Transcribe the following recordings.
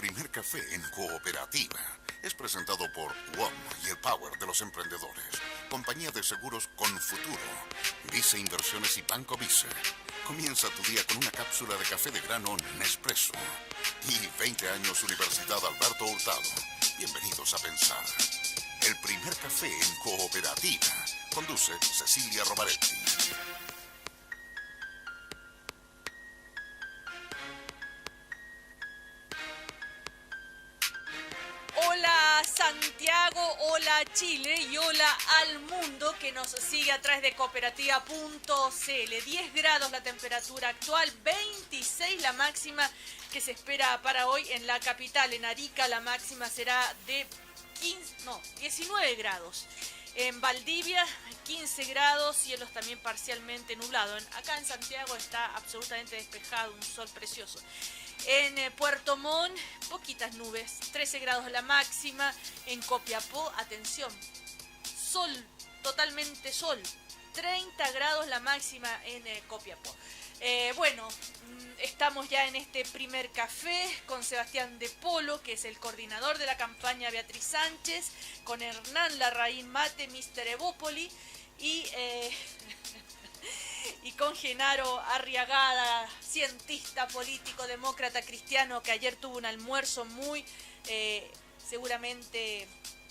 primer café en cooperativa es presentado por WOM y el Power de los emprendedores. Compañía de seguros con futuro. Vice Inversiones y Banco Vice. Comienza tu día con una cápsula de café de grano Nespresso. Y 20 años Universidad Alberto Hurtado. Bienvenidos a pensar. El primer café en cooperativa. Conduce Cecilia Rovaretti. Hola Santiago, hola Chile y hola al mundo que nos sigue a través de cooperativa.cl. 10 grados la temperatura actual, 26 la máxima que se espera para hoy en la capital. En Arica la máxima será de 19 grados. En Valdivia 15 grados, cielos también parcialmente nublados. Acá en Santiago está absolutamente despejado, un sol precioso. En Puerto Montt, poquitas nubes, 13 grados la máxima. En Copiapó, atención, sol, totalmente sol, 30 grados la máxima en Copiapó. Estamos ya en este primer café con Sebastián de Polo, que es el coordinador de la campaña Beatriz Sánchez, con Hernán Larraín Mate, Mr. Evópoli, y con Genaro Arriagada, cientista político, demócrata cristiano, que ayer tuvo un almuerzo muy seguramente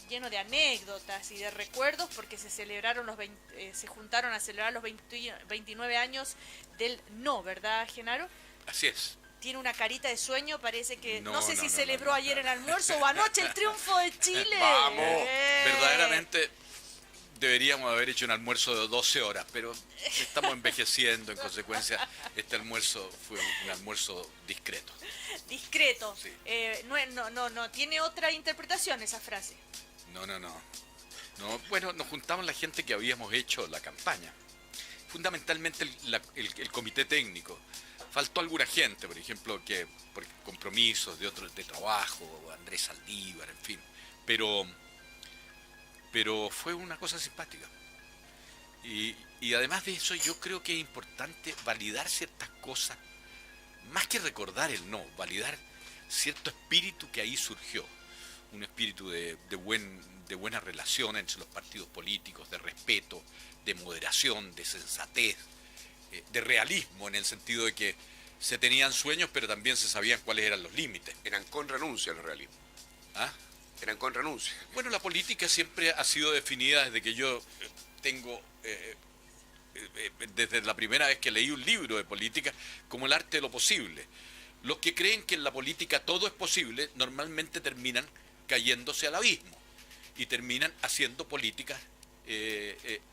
lleno de anécdotas y de recuerdos, porque se juntaron a celebrar los 29 años del No, ¿verdad, Genaro? Así es. Tiene una carita de sueño, parece que no sé si celebró ayer el almuerzo o anoche el triunfo de Chile. ¡Vamos! Verdaderamente deberíamos haber hecho un almuerzo de 12 horas, pero estamos envejeciendo, en consecuencia este almuerzo fue un almuerzo discreto. Discreto. Sí. No tiene otra interpretación esa frase. No, bueno, nos juntamos la gente que habíamos hecho la campaña. Fundamentalmente el comité técnico. Faltó alguna gente, por ejemplo, que por compromisos de trabajo, Andrés Saldívar, en fin. Pero fue una cosa simpática. Y además de eso, yo creo que es importante validar ciertas cosas, más que recordar el no, validar cierto espíritu que ahí surgió. Un espíritu de buena relación entre los partidos políticos, de respeto, de moderación, de sensatez, de realismo, en el sentido de que se tenían sueños, pero también se sabían cuáles eran los límites. Eran con renuncia al realismo. ¿Ah? Eran con renuncia. Bueno, la política siempre ha sido definida desde que yo tengo, desde la primera vez que leí un libro de política, como el arte de lo posible. Los que creen que en la política todo es posible, normalmente terminan cayéndose al abismo y terminan haciendo políticas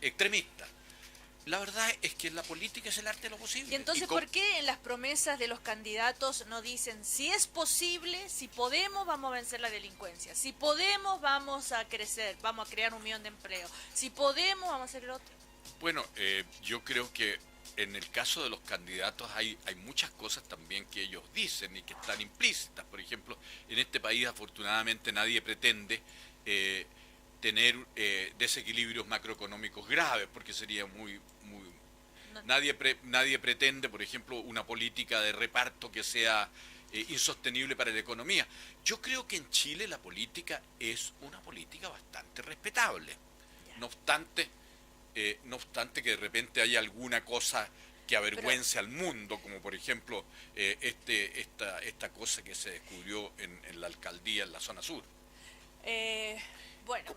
extremistas. La verdad es que la política es el arte de lo posible. Y entonces, ¿por qué en las promesas de los candidatos no dicen si es posible, si podemos vamos a vencer la delincuencia, si podemos vamos a crecer, vamos a crear 1 millón de empleos, si podemos vamos a hacer el otro? Bueno, yo creo que en el caso de los candidatos hay muchas cosas también que ellos dicen y que están implícitas. Por ejemplo, en este país afortunadamente nadie pretende tener desequilibrios macroeconómicos graves, porque sería muy No. Nadie pretende, por ejemplo, una política de reparto que sea insostenible para la economía. Yo creo que en Chile la política es una política bastante respetable. No obstante que de repente haya alguna cosa que avergüence al mundo, como por ejemplo esta cosa que se descubrió en la alcaldía en la zona sur. Bueno,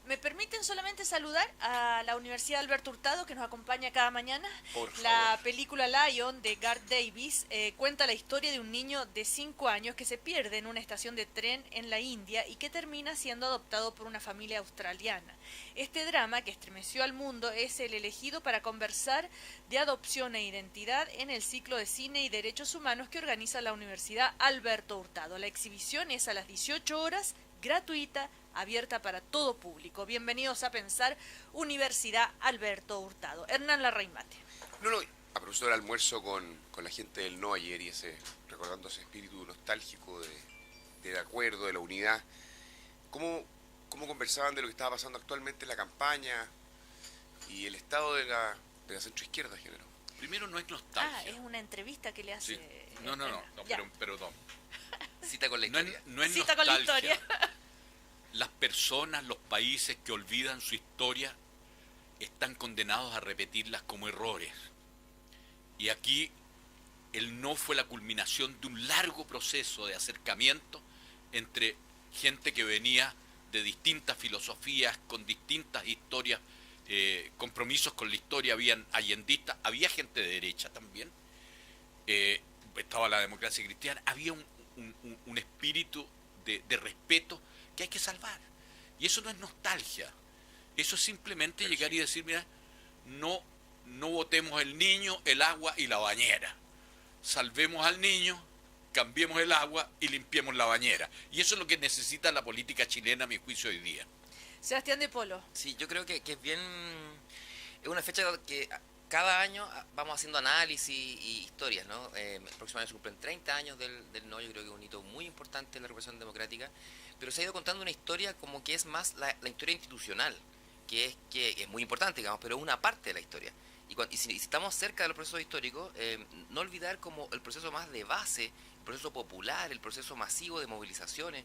¿me permiten solamente saludar a la Universidad Alberto Hurtado, que nos acompaña cada mañana? Por favor. La película Lion de Garth Davis cuenta la historia de un niño de 5 años que se pierde en una estación de tren en la India y que termina siendo adoptado por una familia australiana. Este drama, que estremeció al mundo, es el elegido para conversar de adopción e identidad en el ciclo de cine y derechos humanos que organiza la Universidad Alberto Hurtado. La exhibición es a las 18 horas, gratuita, abierta para todo público. Bienvenidos a Pensar, Universidad Alberto Hurtado. Hernán Larraín Mate. A propósito del almuerzo con la gente del No ayer y recordando ese espíritu nostálgico del acuerdo, de la unidad. ¿Cómo conversaban de lo que estaba pasando actualmente en la campaña y el estado de la centroizquierda, género? Primero, no es nostalgia. Es una entrevista que le hace... Sí. No, Ya. pero no. Si Cita con la No historia. es, no es Cita con la nostalgia. historia. Las personas, los países que olvidan su historia están condenados a repetirlas como errores. Y aquí el no fue la culminación de un largo proceso de acercamiento entre gente que venía de distintas filosofías, con distintas historias, compromisos con la historia, habían allendistas, había gente de derecha también, estaba la democracia cristiana, había un espíritu de respeto que hay que salvar. Y eso no es nostalgia, eso es simplemente llegar y decir, mira, no botemos el niño, el agua y la bañera. Salvemos al niño, cambiemos el agua y limpiemos la bañera. Y eso es lo que necesita la política chilena, a mi juicio, hoy día. Sebastián de Polo. Sí, yo creo que es bien... Es una fecha que cada año vamos haciendo análisis y historias, ¿no? El próximo año se cumplen 30 años del no, yo creo que es un hito muy importante en la revolución democrática, pero se ha ido contando una historia como que es más la historia institucional, que es muy importante, digamos, pero es una parte de la historia. Y si estamos cerca de los procesos históricos, no olvidar como el proceso más de base, el proceso popular, el proceso masivo de movilizaciones.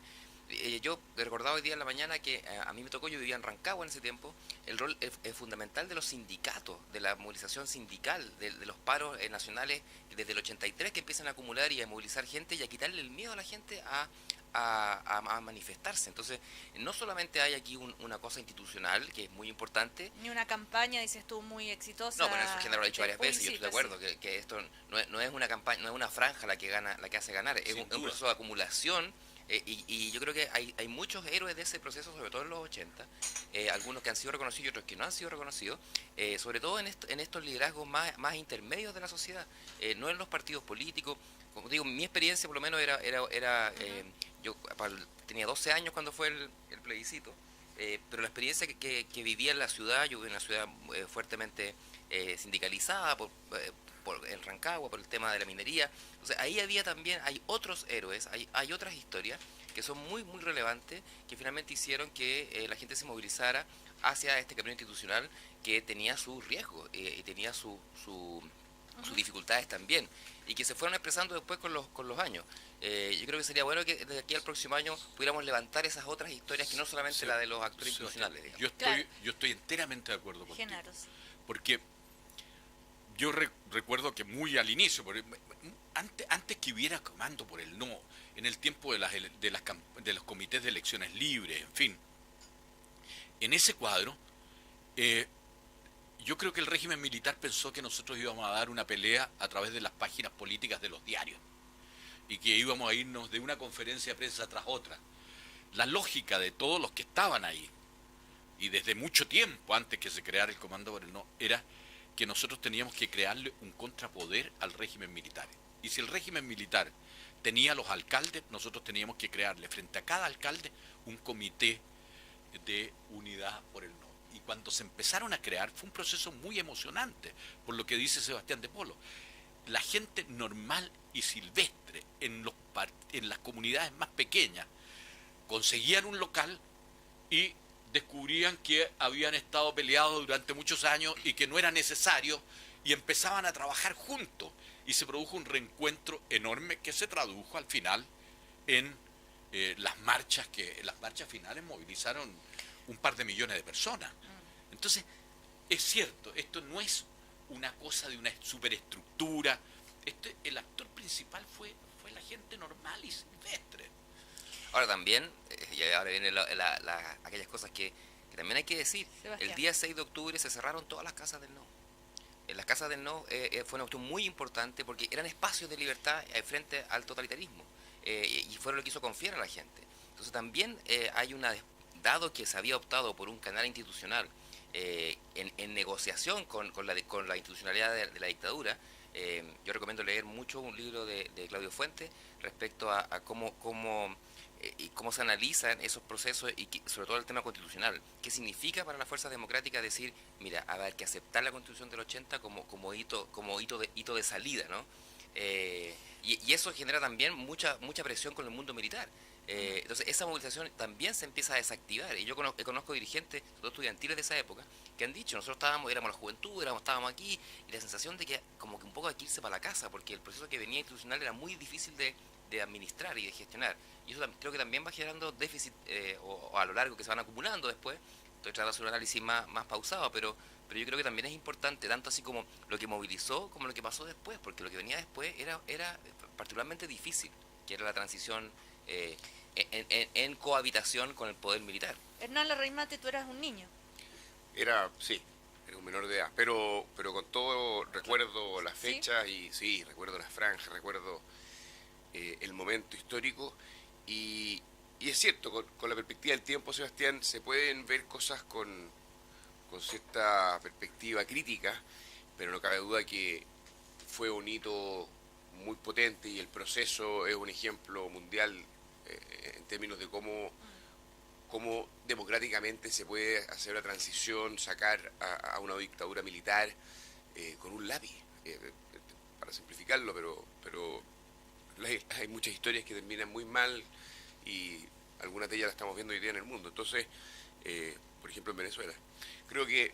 Yo recordaba hoy día en la mañana que a mí me tocó, yo vivía en Rancagua en ese tiempo, el rol fundamental de los sindicatos, de la movilización sindical, de los paros nacionales desde el 83 que empiezan a acumular y a movilizar gente y a quitarle el miedo a la gente a manifestarse. Entonces, no solamente hay aquí una cosa institucional que es muy importante. Ni una campaña, dices tú, muy exitosa. No, bueno, eso Genaro lo ha dicho varias veces, yo estoy de acuerdo, sí. que esto no es una campaña, no es una franja la que gana, la que hace ganar, es un proceso de acumulación. Y yo creo que hay muchos héroes de ese proceso, sobre todo en los 80, algunos que han sido reconocidos y otros que no han sido reconocidos, sobre todo en estos liderazgos más intermedios de la sociedad, no en los partidos políticos. Como digo, mi experiencia por lo menos era yo tenía 12 años cuando fue el plebiscito, pero la experiencia que vivía en la ciudad, yo viví en una ciudad fuertemente sindicalizada por en Rancagua, por el tema de la minería. O sea, ahí hay otros héroes, hay otras historias que son muy, muy relevantes, que finalmente hicieron que la gente se movilizara hacia este camino institucional que tenía sus riesgos y tenía sus dificultades también, y que se fueron expresando después con los años. Yo creo que sería bueno que desde aquí al próximo año pudiéramos levantar esas otras historias que no solamente la de los actores institucionales, digamos. Yo estoy enteramente de acuerdo contigo. Genaro, sí. Porque yo recuerdo que muy al inicio, antes que hubiera comando por el no, en el tiempo de los comités de elecciones libres, en fin, en ese cuadro, yo creo que el régimen militar pensó que nosotros íbamos a dar una pelea a través de las páginas políticas de los diarios y que íbamos a irnos de una conferencia de prensa tras otra. La lógica de todos los que estaban ahí, y desde mucho tiempo antes que se creara el comando por el no, era que nosotros teníamos que crearle un contrapoder al régimen militar. Y si el régimen militar tenía los alcaldes, nosotros teníamos que crearle frente a cada alcalde un comité de unidad por el no. Y cuando se empezaron a crear fue un proceso muy emocionante, por lo que dice Sebastián de Polo. La gente normal y silvestre en las comunidades más pequeñas conseguían un local y descubrían que habían estado peleados durante muchos años y que no era necesario, y empezaban a trabajar juntos y se produjo un reencuentro enorme que se tradujo al final en las marchas finales movilizaron un par de millones de personas. Entonces, es cierto, esto no es una cosa de una superestructura, el actor principal fue la gente normal y silvestre. Ahora también, y ahora vienen aquellas cosas que también hay que decir. Sebastián. El día 6 de octubre se cerraron todas las casas del no. Las casas del no fue una cuestión muy importante porque eran espacios de libertad frente al totalitarismo, y fueron lo que hizo confiar a la gente. Entonces también dado que se había optado por un canal institucional en negociación con la institucionalidad de la dictadura, yo recomiendo leer mucho un libro de Claudio Fuentes respecto a cómo se analizan esos procesos y sobre todo el tema constitucional. ¿Qué significa para las fuerzas democráticas decir, mira, a ver, que aceptar la Constitución del 80 como hito de salida, ¿no? Y eso genera también mucha presión con el mundo militar. Entonces esa movilización también se empieza a desactivar, y yo conozco dirigentes, sobre todo estudiantiles de esa época, que han dicho, nosotros éramos la juventud, estábamos aquí, y la sensación de que como que un poco hay que irse para la casa, porque el proceso que venía institucional era muy difícil de de administrar y de gestionar. Y eso creo que también va generando déficit o a lo largo que se van acumulando después. Estoy tratando de hacer un análisis más pausado, pero yo creo que también es importante, tanto así como lo que movilizó como lo que pasó después, porque lo que venía después era particularmente difícil, que era la transición en cohabitación con el poder militar. Hernán Larraimate, tú eras un niño. Era un menor de edad, pero con todo recuerdo las fechas y sí, recuerdo las franjas, recuerdo el momento histórico y es cierto, con la perspectiva del tiempo, Sebastián, se pueden ver cosas con cierta perspectiva crítica, pero no cabe duda que fue un hito muy potente y el proceso es un ejemplo mundial en términos de cómo democráticamente se puede hacer una transición, sacar a una dictadura militar con un lápiz, para simplificarlo, pero hay muchas historias que terminan muy mal y algunas de ellas las estamos viendo hoy día en el mundo. Entonces, por ejemplo en Venezuela, creo que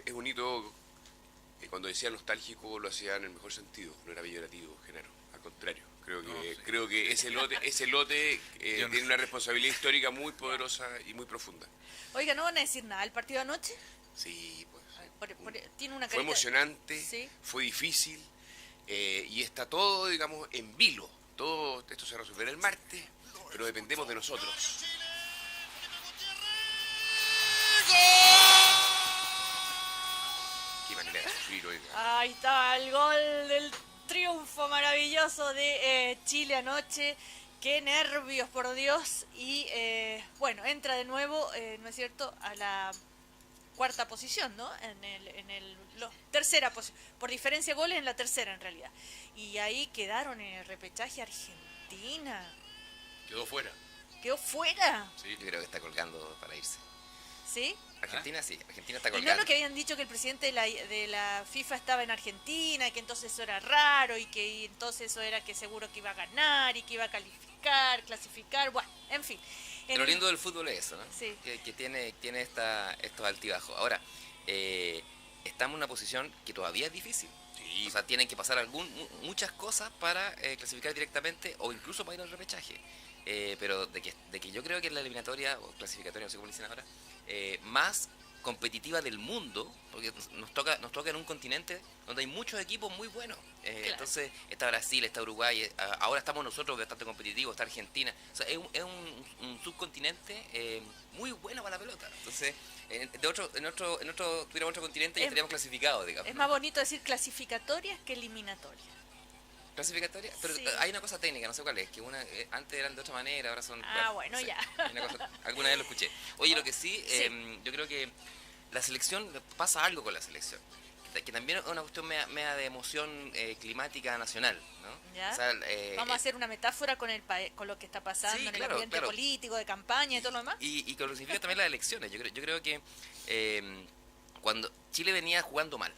es un hito, cuando decía nostálgico lo hacía en el mejor sentido, no era peyorativo, Genaro, al contrario. Creo que ese lote tiene una responsabilidad histórica muy poderosa y muy profunda. Oiga, ¿no van a decir nada? ¿El partido anoche? Sí, pues. Tiene una Fue carita... emocionante, ¿Sí? fue difícil y está todo, digamos, en vilo. Todo esto se resolverá el martes, pero dependemos de nosotros. Qué manera de sufrir, oiga. Ahí está el gol del triunfo maravilloso de Chile anoche. Qué nervios, por Dios. Y bueno, entra de nuevo, ¿no es cierto?, a la cuarta posición, ¿no? Tercera posición. Por diferencia de goles, en la tercera en realidad. Y ahí quedaron en el repechaje Argentina. Quedó fuera. ¿Quedó fuera? Sí. Yo creo que está colgando para irse. ¿Sí? Argentina sí, Argentina está ¿Y no colgando. lo que habían dicho que el presidente de la FIFA estaba en Argentina y que entonces eso era raro y que entonces eso era que seguro que iba a ganar y que iba a clasificar, bueno, en fin. Lo lindo del fútbol es eso, ¿no? Sí. Que tiene estos altibajos. Ahora, estamos en una posición que todavía es difícil. Sí. O sea, tienen que pasar muchas cosas para clasificar directamente o incluso para ir al repechaje. Pero de que yo creo que es la eliminatoria o clasificatoria, no sé cómo le dicen ahora, más competitiva del mundo, porque nos toca en un continente donde hay muchos equipos muy buenos. Claro. Entonces está Brasil, está Uruguay, ahora estamos nosotros bastante competitivos, está Argentina. O sea, es un subcontinente muy bueno para la pelota. Entonces, en tuviéramos otro continente y estaríamos clasificados, digamos. Es más bonito decir clasificatorias que eliminatorias. ¿Clasificatoria? Pero Sí. hay una cosa técnica, no sé cuál es, que antes eran de otra manera, ahora son... Bueno, no sé, ya. hay una cosa, alguna vez lo escuché. Oye, lo que sí, yo creo que la selección, pasa algo con la selección, que también es una cuestión media de emoción climática nacional, ¿no? ¿Ya? O sea, Vamos a hacer una metáfora con con lo que está pasando Sí, en el claro, ambiente claro. político, de campaña y todo lo demás. y con lo que significa también las elecciones. Yo creo que cuando Chile venía jugando mal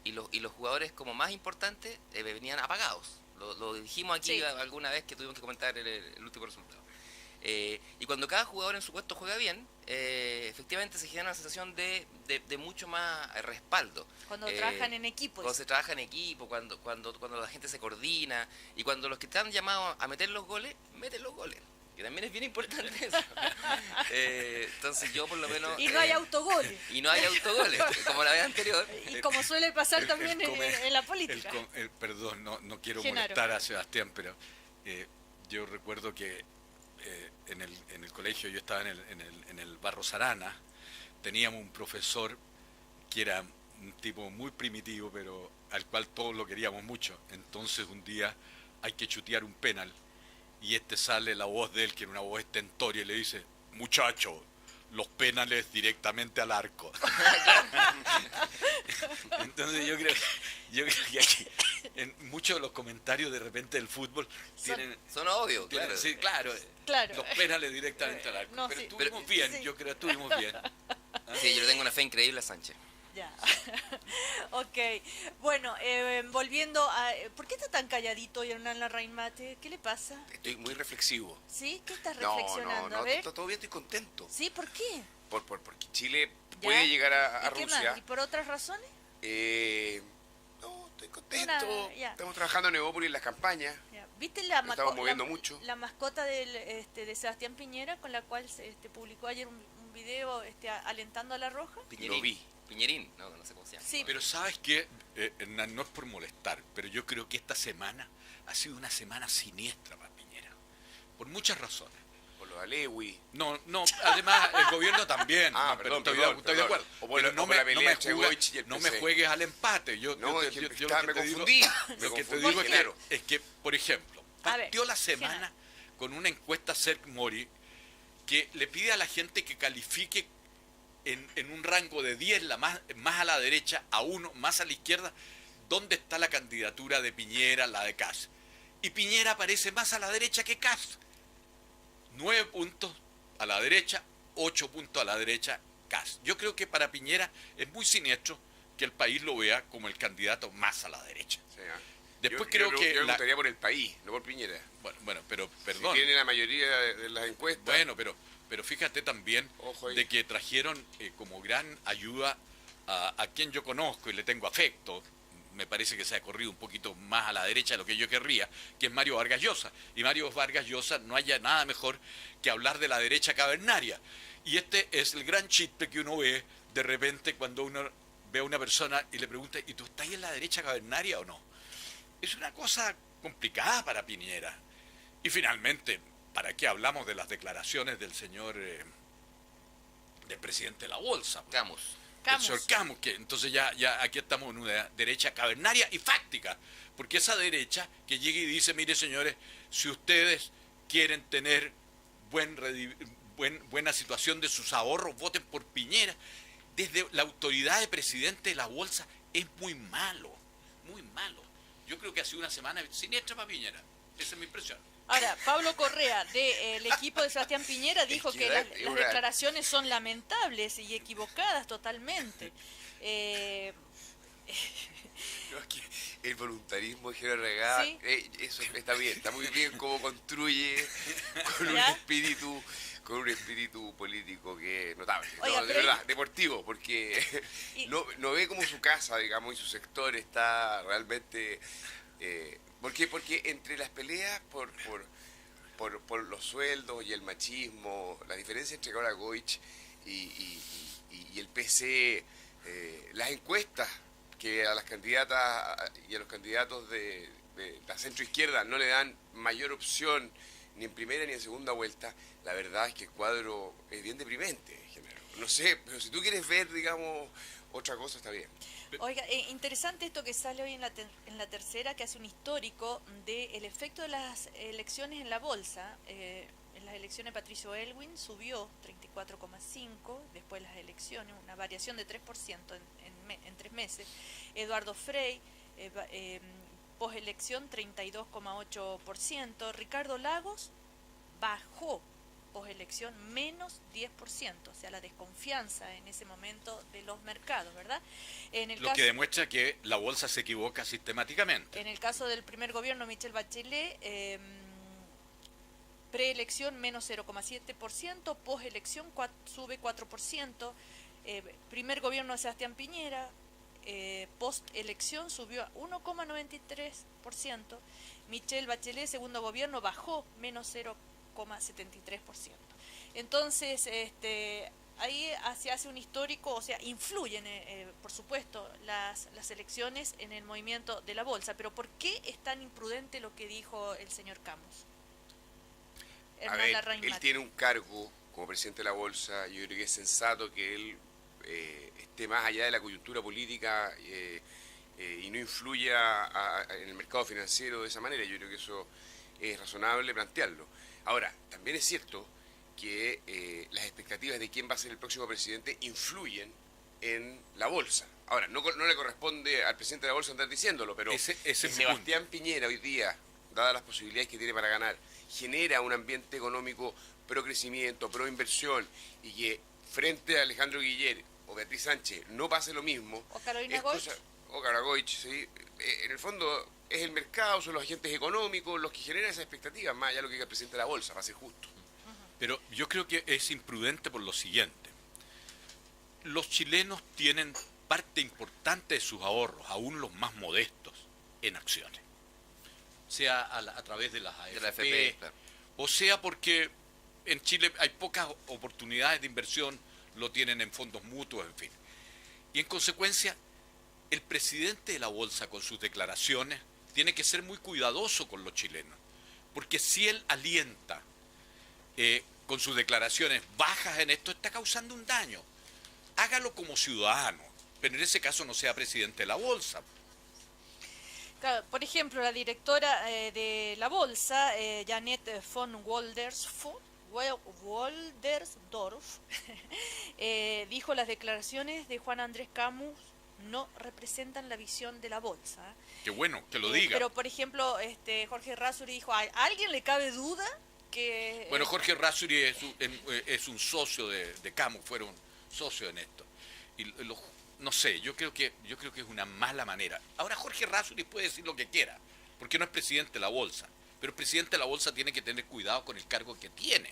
y los jugadores como más importantes venían apagados. Lo dijimos aquí Sí. alguna vez que tuvimos que comentar el último resultado. Y cuando cada jugador en su puesto juega bien, efectivamente se genera una sensación de mucho más respaldo. Cuando trabajan en equipo. Cuando se trabaja en equipo, cuando la gente se coordina y cuando los que están llamados a meter los goles, meten los goles. Que también es bien importante eso. Entonces yo por lo menos... Y no hay autogoles. Y no hay autogoles, como la vez anterior. Y como suele pasar también en la política. Perdón, no quiero Genaro. molestar a Sebastián, pero yo recuerdo que en el colegio, yo estaba en el Barros Arana, teníamos un profesor que era un tipo muy primitivo, pero al cual todos lo queríamos mucho. Entonces un día hay que chutear un penal y sale la voz de él, que era una voz estentoria, y le dice: muchacho, los penales directamente al arco. Entonces yo creo que aquí, en muchos de los comentarios de repente del fútbol Son obvios, claro. Sí, claro. Claro. Los penales directamente al arco. No, pero sí. estuvimos bien, sí. yo creo que estuvimos bien. Sí, yo le tengo una fe increíble a Sánchez. Ya. Ok. Bueno, volviendo a... ¿Por qué está tan calladito Hernán Larraimate? ¿Qué le pasa? Estoy muy reflexivo. ¿Sí? ¿Qué estás No, reflexionando? A ver. está todo bien, estoy contento. ¿Sí? ¿Por qué? Porque Chile ¿Ya? puede llegar a ¿Y qué Rusia. más? ¿Y por otras razones? No, estoy contento. Ya. Estamos trabajando en Neópolis en las campañas. Ya. ¿Viste la, Lo estamos moviendo mucho. la mascota de Sebastián Piñera, con la cual se publicó ayer un video alentando a la Roja? Lo vi. Piñerín, no sé cómo se llama. Sí. Pero ¿sabes qué? Hernán, no es por molestar, pero yo creo que esta semana ha sido una semana siniestra para Piñera, por muchas razones. Por lo de Alewi. No, además el gobierno también. Ah, no, pero perdón, estoy de acuerdo. O por Pero la pelea entre Goich y el no me PC. juegues al empate. No, lo es que lo me te digo- confundí. Lo que te confundí, digo claro. es que, por ejemplo, A ver, partió la semana Genaro. con una encuesta Cerc Mori que le pide a la gente que califique en un rango de 10, más a la derecha, a 1, más a la izquierda, dónde está la candidatura de Piñera, la de Kast. Y Piñera aparece más a la derecha que Kast. 9 puntos a la derecha, 8 puntos a la derecha, Kast. Yo creo que para Piñera es muy siniestro que el país lo vea como el candidato más a la derecha. Sí, Después yo creo que me gustaría por el país, no por Piñera. Bueno, pero perdón. Si tiene la mayoría de las encuestas. Bueno, pero fíjate también Ojo ahí. de que trajeron como gran ayuda a quien yo conozco y le tengo afecto. Me parece que se ha corrido un poquito más a la derecha de lo que yo querría, que es Mario Vargas Llosa. Y Mario Vargas Llosa no haya nada mejor que hablar de la derecha cavernaria. Y este es el gran chiste que uno ve de repente cuando uno ve a una persona y le pregunta, ¿y tú estás en la derecha cavernaria o no? Es una cosa complicada para Piñera. Y finalmente, ¿para qué hablamos de las declaraciones del señor, del presidente de la Bolsa? Camus. El señor Camus, que entonces ya aquí estamos en una derecha cavernaria y fáctica, porque esa derecha que llega y dice, mire señores, si ustedes quieren tener buena situación de sus ahorros, voten por Piñera. Desde la autoridad de presidente de la Bolsa es muy malo, muy malo. Yo creo que ha sido una semana siniestra para Piñera, esa es mi impresión. Ahora, Pablo Correa, del equipo de Sebastián Piñera, dijo que las declaraciones son lamentables y equivocadas totalmente. No, es que el voluntarismo de Gerardo Regada, Sí. eso está bien, está muy bien cómo construye con ¿Ya? con un espíritu político que es notable. Oiga, No, de pero verdad, deportivo, porque Y- no ve como su casa, digamos, y su sector está realmente... porque entre las peleas por los sueldos y el machismo, la diferencia entre Clara Goich y el PC, las encuestas que a las candidatas y a los candidatos de la centroizquierda no le dan mayor opción ni en primera ni en segunda vuelta, la verdad es que el cuadro es bien deprimente, Genaro. No sé, pero si tú quieres ver, digamos, otra cosa, está bien. Oiga, interesante esto que sale hoy en la tercera, que hace un histórico del efecto de las elecciones en la bolsa. En las elecciones Patricio Elwin subió 34,5, después las elecciones, una variación de 3% en 3 meses. Eduardo Frei, poselección 32,8%. Ricardo Lagos bajó poselección menos 10%, o sea, la desconfianza en ese momento de los mercados, ¿verdad? Lo que demuestra que la bolsa se equivoca sistemáticamente. En el caso del primer gobierno, Michelle Bachelet, preelección menos 0,7%, postelección sube 4%, primer gobierno de Sebastián Piñera, postelección subió a 1,93%, Michelle Bachelet, segundo gobierno, bajó menos 0,73%. Entonces, ahí se hace un histórico, o sea, influyen, por supuesto, las elecciones en el movimiento de la bolsa. Pero ¿por qué es tan imprudente lo que dijo el señor Camus? A ver, él tiene un cargo como presidente de la bolsa, yo creo que es sensato que él esté más allá de la coyuntura política y no influya en el mercado financiero de esa manera. Yo creo que eso es razonable plantearlo. Ahora, también es cierto que las expectativas de quién va a ser el próximo presidente influyen en la bolsa. Ahora, no le corresponde al presidente de la bolsa andar diciéndolo, pero Ese es mi Sebastián Piñera hoy día, dadas las posibilidades que tiene para ganar, genera un ambiente económico pro crecimiento, pro inversión, y que frente a Alejandro Guiller o Beatriz Sánchez no pase lo mismo. O Carolina Goich. O Carolina Goich, sí. En el fondo es el mercado, son los agentes económicos los que generan esas expectativas, más allá de lo que diga el presidente de la bolsa, para ser justo. Pero yo creo que es imprudente por lo siguiente. Los chilenos tienen parte importante de sus ahorros, aún los más modestos, en acciones. sea a través de las De la AFP, AFP, claro. o sea porque en Chile hay pocas oportunidades de inversión, lo tienen en fondos mutuos, en fin. Y en consecuencia, el presidente de la Bolsa con sus declaraciones tiene que ser muy cuidadoso con los chilenos, porque si él alienta con sus declaraciones bajas en esto, está causando un daño. Hágalo como ciudadano, pero en ese caso no sea presidente de la Bolsa. Claro, por ejemplo, la directora de la Bolsa, Janet von Woldersdorf, dijo: las declaraciones de Juan Andrés Camus no representan la visión de la Bolsa. Qué bueno que lo diga. Pero, por ejemplo, Jorge Razzuri dijo: ¿a alguien le cabe duda que...? Bueno, Jorge Razzuri es un socio de Camus, fueron socios en esto. Y no sé, yo creo que es una mala manera. Ahora Jorge Razzuri puede decir lo que quiera, porque no es presidente de la Bolsa. Pero el presidente de la Bolsa tiene que tener cuidado con el cargo que tiene.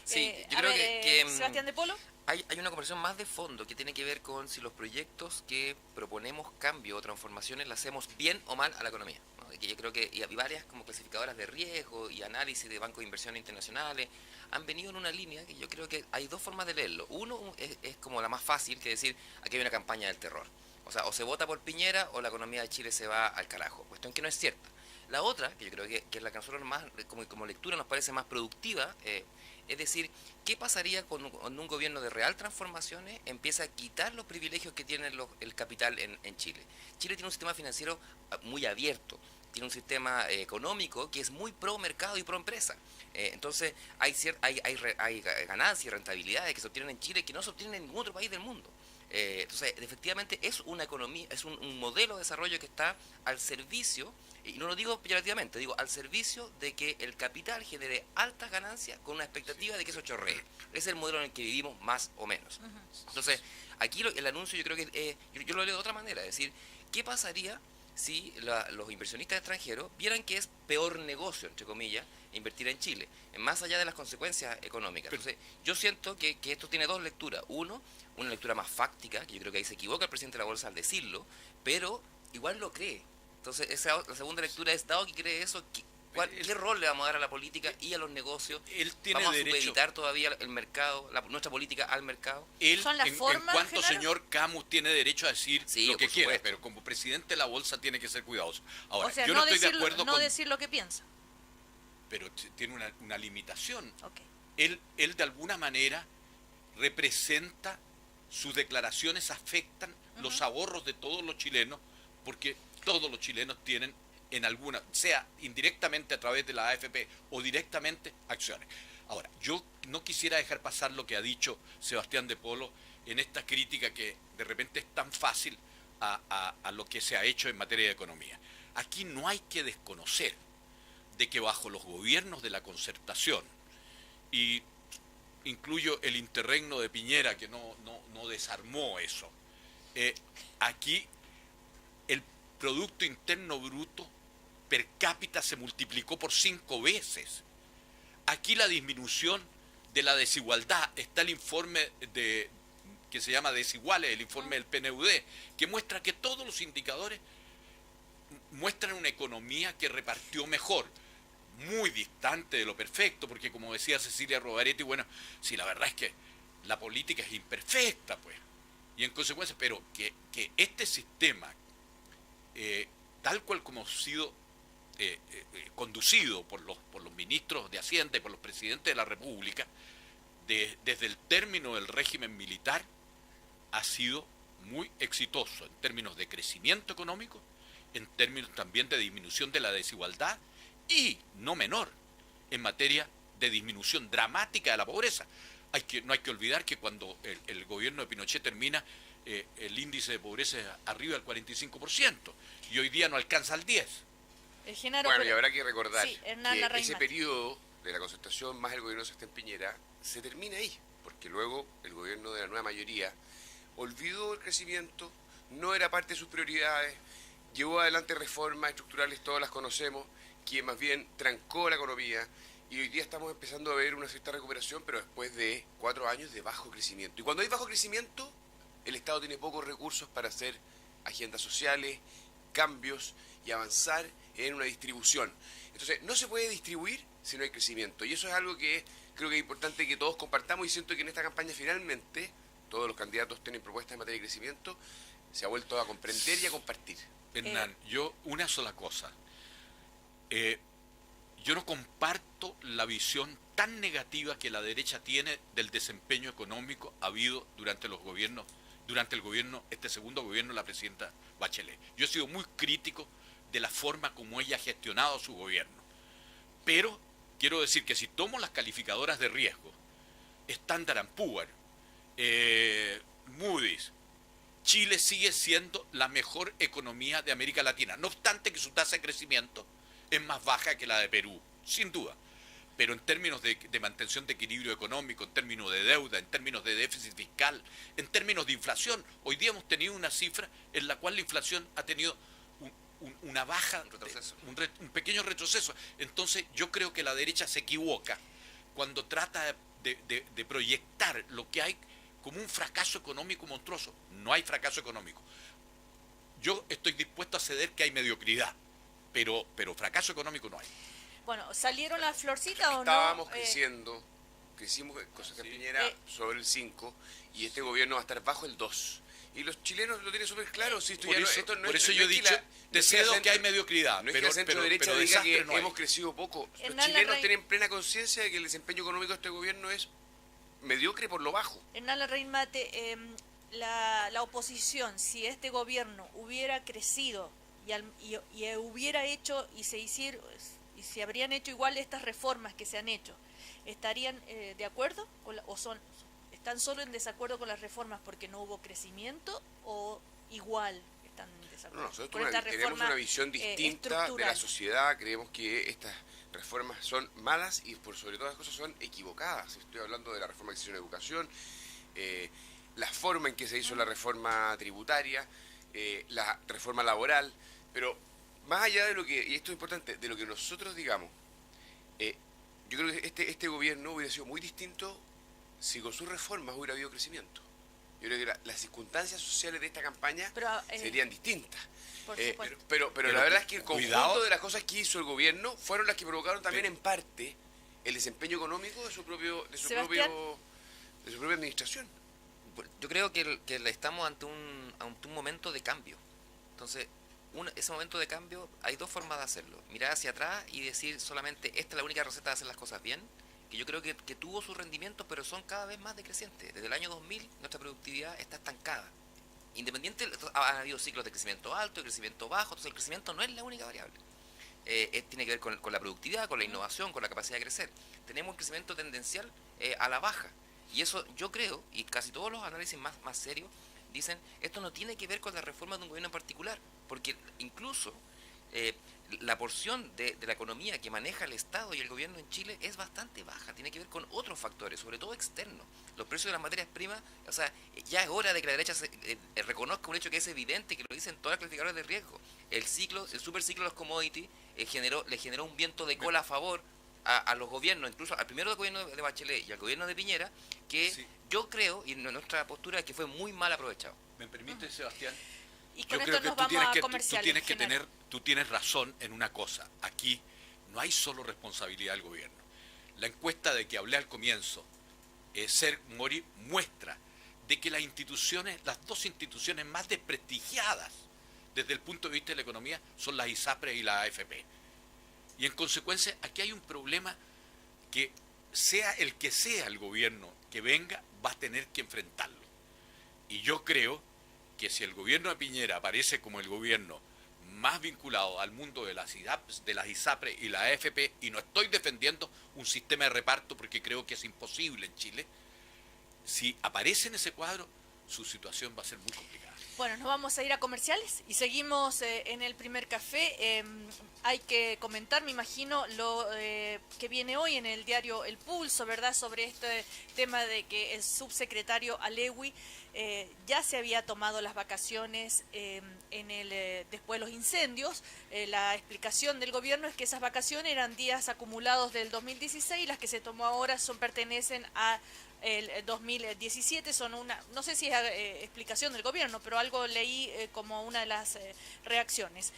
Sí, yo creo que Sebastián de Polo. hay una conversación más de fondo que tiene que ver con si los proyectos que proponemos cambio o transformaciones las hacemos bien o mal a la economía, ¿no? Que yo creo que y varias como clasificadoras de riesgo y análisis de bancos de inversión internacionales han venido en una línea que yo creo que hay dos formas de leerlo. Uno es como la más fácil, que decir, aquí hay una campaña del terror. O sea, o se vota por Piñera o la economía de Chile se va al carajo. Cuestión que no es cierta. La otra, que yo creo que es la que a nosotros más, como lectura nos parece más productiva, es decir, ¿qué pasaría cuando un gobierno de real transformaciones empieza a quitar los privilegios que tiene el capital en Chile? Chile tiene un sistema financiero muy abierto, tiene un sistema económico que es muy pro mercado y pro empresa. Entonces hay ganancias y rentabilidades que se obtienen en Chile que no se obtienen en ningún otro país del mundo. Entonces, efectivamente, es una economía, es un modelo de desarrollo que está al servicio, y no lo digo peyorativamente, digo al servicio de que el capital genere altas ganancias con una expectativa de que eso chorree. Ese es el modelo en el que vivimos más o menos. Entonces, aquí el anuncio yo creo que yo lo leo de otra manera, es decir, ¿qué pasaría si los inversionistas extranjeros vieran que es peor negocio, entre comillas, invertir en Chile, más allá de las consecuencias económicas? Entonces, yo siento que esto tiene dos lecturas. Uno, una lectura más fáctica, que yo creo que ahí se equivoca el presidente de la Bolsa al decirlo, pero igual lo cree. Entonces, la segunda lectura es, dado que cree eso, ¿qué rol le vamos a dar a la política y a los negocios? Él tiene ¿Vamos a derecho, supeditar todavía el mercado, nuestra política al mercado? él, ¿Son las en formas, cuanto Genaro? señor Camus tiene derecho a decir Sí, lo que por quiera, supuesto. pero como presidente de la Bolsa tiene que ser cuidadoso. Ahora, O sea, yo no, no estoy decir, de acuerdo no con... decir lo que piensa. Pero tiene una limitación. Ok. Él de alguna manera representa, sus declaraciones afectan los ahorros de todos los chilenos, porque todos los chilenos tienen en alguna, sea indirectamente a través de la AFP o directamente, acciones. Ahora, yo no quisiera dejar pasar lo que ha dicho Sebastián de Polo en esta crítica que de repente es tan fácil a lo que se ha hecho en materia de economía. Aquí no hay que desconocer de que bajo los gobiernos de la concertación, y incluyo el interregno de Piñera, que no desarmó eso, aquí el Producto Interno Bruto per cápita se multiplicó por 5 veces. Aquí la disminución de la desigualdad, está el informe que se llama Desiguales, el informe del PNUD, que muestra que todos los indicadores muestran una economía que repartió mejor, muy distante de lo perfecto, porque como decía Cecilia Rovaretti, bueno, sí, la verdad es que la política es imperfecta, pues, y en consecuencia, pero que este sistema, tal cual como ha sido conducido por los ministros de Hacienda y por los presidentes de la República, desde el término del régimen militar, ha sido muy exitoso en términos de crecimiento económico, en términos también de disminución de la desigualdad y, no menor, en materia de disminución dramática de la pobreza. No hay que olvidar que cuando el gobierno de Pinochet termina, el índice de pobreza es arriba del 45% y hoy día no alcanza al 10%. Genaro, Bueno, y habrá que recordar sí, Hernán que Larraín ese Mati. periodo de la concertación más el gobierno de Sebastián Piñera se termina ahí, porque luego el gobierno de la nueva mayoría olvidó el crecimiento, no era parte de sus prioridades, llevó adelante reformas estructurales, todas las conocemos, que más bien trancó la economía, y hoy día estamos empezando a ver una cierta recuperación, pero después de 4 años de bajo crecimiento. Y cuando hay bajo crecimiento, el Estado tiene pocos recursos para hacer agendas sociales cambios y avanzar en una distribución. Entonces, no se puede distribuir si no hay crecimiento. Y eso es algo que creo que es importante que todos compartamos, y siento que en esta campaña finalmente todos los candidatos tienen propuestas en materia de crecimiento, se ha vuelto a comprender y a compartir. Hernán, yo una sola cosa. Yo no comparto la visión tan negativa que la derecha tiene del desempeño económico habido durante el gobierno, este segundo gobierno de la presidenta Bachelet. Yo he sido muy crítico de la forma como ella ha gestionado su gobierno. Pero quiero decir que si tomo las calificadoras de riesgo, Standard & Poor's, Moody's, Chile sigue siendo la mejor economía de América Latina, no obstante que su tasa de crecimiento es más baja que la de Perú, sin duda. Pero en términos de mantención de equilibrio económico, en términos de deuda, en términos de déficit fiscal, en términos de inflación, hoy día hemos tenido una cifra en la cual la inflación ha tenido una baja, un pequeño retroceso. Entonces yo creo que la derecha se equivoca cuando trata de proyectar lo que hay como un fracaso económico monstruoso. No hay fracaso económico. Yo estoy dispuesto a ceder que hay mediocridad, pero fracaso económico no hay. Bueno, ¿salieron las florcitas o no? Estábamos crecimos con José Piñera sobre el 5 y este gobierno va a estar bajo el 2. Y los chilenos lo tienen súper claro. Si por eso yo he dicho, te cedo que hay mediocridad. No es que la centro-derecha diga que hemos crecido poco. Los chilenos tienen plena conciencia de que el desempeño económico de este gobierno es mediocre por lo bajo. Hernán Larraín Mate, la oposición, si este gobierno hubiera crecido y hubiera hecho y se habrían hecho igual estas reformas que se han hecho, ¿estarían de acuerdo están solo en desacuerdo con las reformas porque no hubo crecimiento o igual están en desacuerdo? No, nosotros tenemos una visión distinta de la sociedad. Creemos que estas reformas son malas y por sobre todas las cosas son equivocadas. Estoy hablando de la reforma que se hizo en educación, la forma en que se hizo la reforma tributaria, la reforma laboral, pero más allá de lo que, y esto es importante, de lo que nosotros digamos, yo creo que este gobierno hubiera sido muy distinto si con sus reformas hubiera habido crecimiento. Yo creo que las circunstancias sociales de esta campaña serían distintas. Pero la verdad es que el conjunto de las cosas que hizo el gobierno fueron las que provocaron también en parte el desempeño económico de su propia administración. Yo creo que estamos ante un momento de cambio. Entonces, ese momento de cambio hay dos formas de hacerlo. Mirar hacia atrás y decir solamente esta es la única receta de hacer las cosas bien, que yo creo que tuvo sus rendimientos, pero son cada vez más decrecientes. Desde el año 2000 nuestra productividad está estancada. Independiente, ha habido ciclos de crecimiento alto y crecimiento bajo, entonces el crecimiento no es la única variable. Tiene que ver con la productividad, con la innovación, con la capacidad de crecer. Tenemos un crecimiento tendencial a la baja. Y eso yo creo, y casi todos los análisis más serios dicen, esto no tiene que ver con la reforma de un gobierno en particular, porque incluso la porción de la economía que maneja el Estado y el gobierno en Chile es bastante baja, tiene que ver con otros factores, sobre todo externos. Los precios de las materias primas, o sea, ya es hora de que la derecha reconozca un hecho que es evidente, que lo dicen todas las calificadoras de riesgo. El superciclo de los commodities le generó un viento de cola a favor a los gobiernos, incluso al primero gobierno de Bachelet y al gobierno de Piñera, que sí. Yo creo, y nuestra postura es que fue muy mal aprovechado. ¿Me permite, Sebastián? Y con esto nos vamos a comerciales. Tú tienes razón en una cosa. Aquí no hay solo responsabilidad del gobierno. La encuesta de que hablé al comienzo, Ser Mori, muestra de que las dos instituciones más desprestigiadas desde el punto de vista de la economía son las ISAPRE y la AFP. Y en consecuencia, aquí hay un problema que sea el que sea el gobierno que venga, va a tener que enfrentarlo. Y yo creo que si el gobierno de Piñera aparece como el gobierno más vinculado al mundo de las ISAPRE y la AFP, y no estoy defendiendo un sistema de reparto porque creo que es imposible en Chile, si aparece en ese cuadro, su situación va a ser muy complicada. Bueno, nos vamos a ir a comerciales y seguimos en el primer café. Hay que comentar, me imagino, lo que viene hoy en el diario El Pulso, ¿verdad?, sobre este tema de que el subsecretario Alewi ya se había tomado las vacaciones después de los incendios. La explicación del gobierno es que esas vacaciones eran días acumulados del 2016 y las que se tomó ahora pertenecen a el 2017. Son no sé si es explicación del gobierno, pero algo leí como una de las reacciones.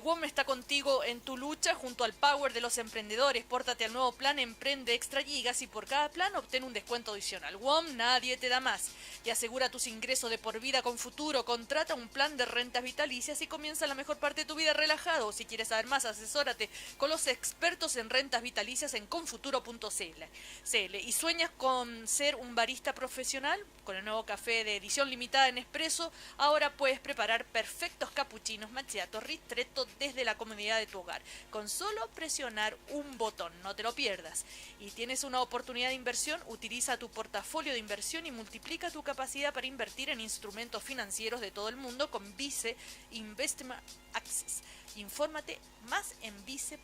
WOM está contigo en tu lucha junto al Power de los emprendedores. Pórtate al nuevo plan Emprende Extra Gigas y por cada plan obtén un descuento adicional. WOM, nadie te da más. Y asegura tus ingresos de por vida con Futuro. Contrata un plan de rentas vitalicias y comienza la mejor parte de tu vida relajado. Si quieres saber más, asesórate con los expertos en rentas vitalicias en confuturo.cl. ¿Y sueñas con ser un barista profesional? Con el nuevo café de edición limitada en Espresso, ahora puedes preparar perfectos capuchinos, macchiato, ristretto desde la comodidad de tu hogar, con solo presionar un botón. No te lo pierdas. Y tienes una oportunidad de inversión, utiliza tu portafolio de inversión y multiplica tu capacidad para invertir en instrumentos financieros de todo el mundo con Vice Investment Access. Infórmate más en vice.cl.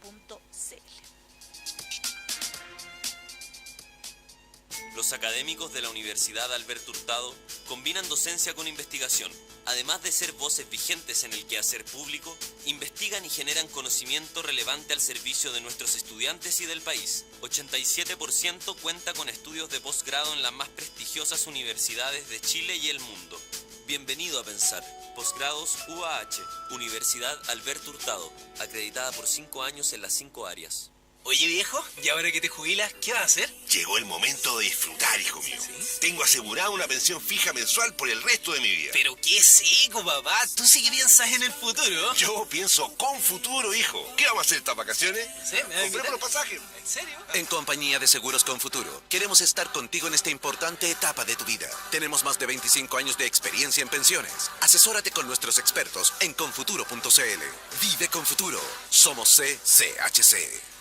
Los académicos de la Universidad Alberto Hurtado combinan docencia con investigación. Además de ser voces vigentes en el quehacer público, investigan y generan conocimiento relevante al servicio de nuestros estudiantes y del país. 87% cuenta con estudios de posgrado en las más prestigiosas universidades de Chile y el mundo. Bienvenido a Pensar. Posgrados UAH, Universidad Alberto Hurtado, acreditada por 5 años en las 5 áreas. Oye viejo, ¿y ahora que te jubilas, qué vas a hacer? Llegó el momento de disfrutar, hijo mío. ¿Sí? Tengo asegurada una pensión fija mensual por el resto de mi vida. Pero qué seco, papá. Tú sí que piensas en el futuro. Yo pienso con futuro, hijo. ¿Qué vamos a hacer estas vacaciones? Sí, compremos los pasajes. ¿En serio? En compañía de Seguros con Futuro, queremos estar contigo en esta importante etapa de tu vida. Tenemos más de 25 años de experiencia en pensiones. Asesórate con nuestros expertos en confuturo.cl. Vive con Futuro. Somos CCHC.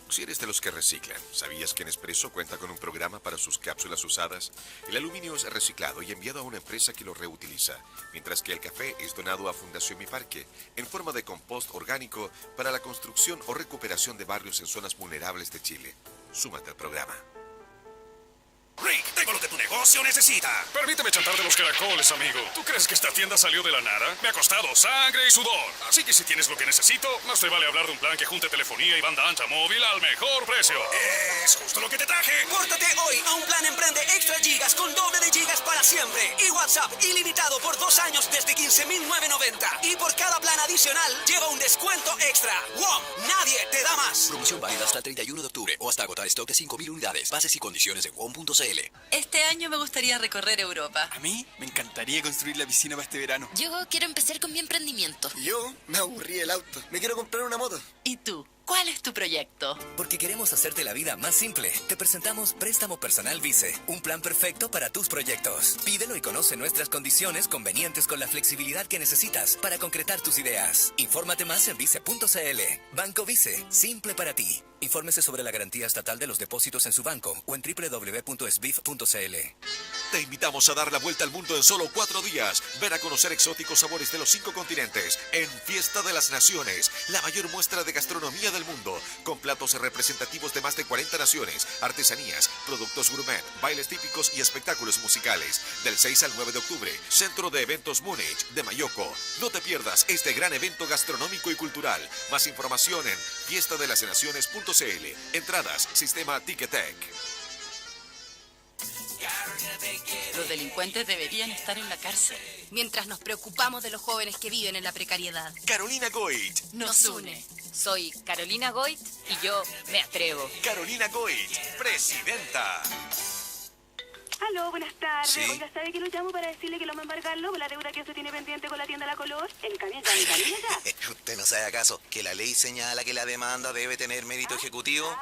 Si eres de los que reciclan, ¿sabías que Nespresso cuenta con un programa para sus cápsulas usadas? El aluminio es reciclado y enviado a una empresa que lo reutiliza, mientras que el café es donado a Fundación Mi Parque en forma de compost orgánico para la construcción o recuperación de barrios en zonas vulnerables de Chile. Súmate al programa. Rick, tengo lo que tu negocio necesita. Permíteme chantarte los caracoles, amigo. ¿Tú crees que esta tienda salió de la nada? Me ha costado sangre y sudor. Así que si tienes lo que necesito, más te vale hablar de un plan que junte telefonía y banda ancha móvil al mejor precio. Es justo lo que te traje. Pórtate hoy a un plan Emprende Extra Gigas con doble de gigas para siempre. Y WhatsApp ilimitado por 2 años desde 15.990. Y por cada plan adicional, lleva un descuento extra. ¡WOM! Nadie te da más. Promoción válida hasta el 31 de octubre o hasta agotar stock de 5.000 unidades. Bases y condiciones en WOM.cl. Este año me gustaría recorrer Europa. A mí me encantaría construir la piscina para este verano. Yo quiero empezar con mi emprendimiento. Yo me aburrí el auto. Me quiero comprar una moto. ¿Y tú? ¿Cuál es tu proyecto? Porque queremos hacerte la vida más simple. Te presentamos Préstamo Personal Vice, un plan perfecto para tus proyectos. Pídelo y conoce nuestras condiciones convenientes con la flexibilidad que necesitas para concretar tus ideas. Infórmate más en vice.cl. Banco Vice, simple para ti. Infórmese sobre la garantía estatal de los depósitos en su banco o en www.sbif.cl. Te invitamos a dar la vuelta al mundo en solo 4 días. Ven a conocer exóticos sabores de los 5 continentes en Fiesta de las Naciones, la mayor muestra de gastronomía del mundo, con platos representativos de más de 40 naciones, artesanías, productos gourmet, bailes típicos y espectáculos musicales. Del 6 al 9 de octubre, Centro de Eventos Múnich de Mayoco. No te pierdas este gran evento gastronómico y cultural. Más información en fiestadelasnaciones.cl. Entradas, sistema Ticketek. Los delincuentes deberían estar en la cárcel. Mientras nos preocupamos de los jóvenes que viven en la precariedad. Carolina Goich nos une. Soy Carolina Goit y yo me atrevo. Carolina Goich, presidenta. Aló, buenas tardes. ¿Sí? Oiga, ¿sabe que lo llamo para decirle que lo vamos a embargarlo por la deuda que usted tiene pendiente con la tienda La Color? El camión ya. ¿Usted no sabe acaso que la ley señala que la demanda debe tener mérito ejecutivo?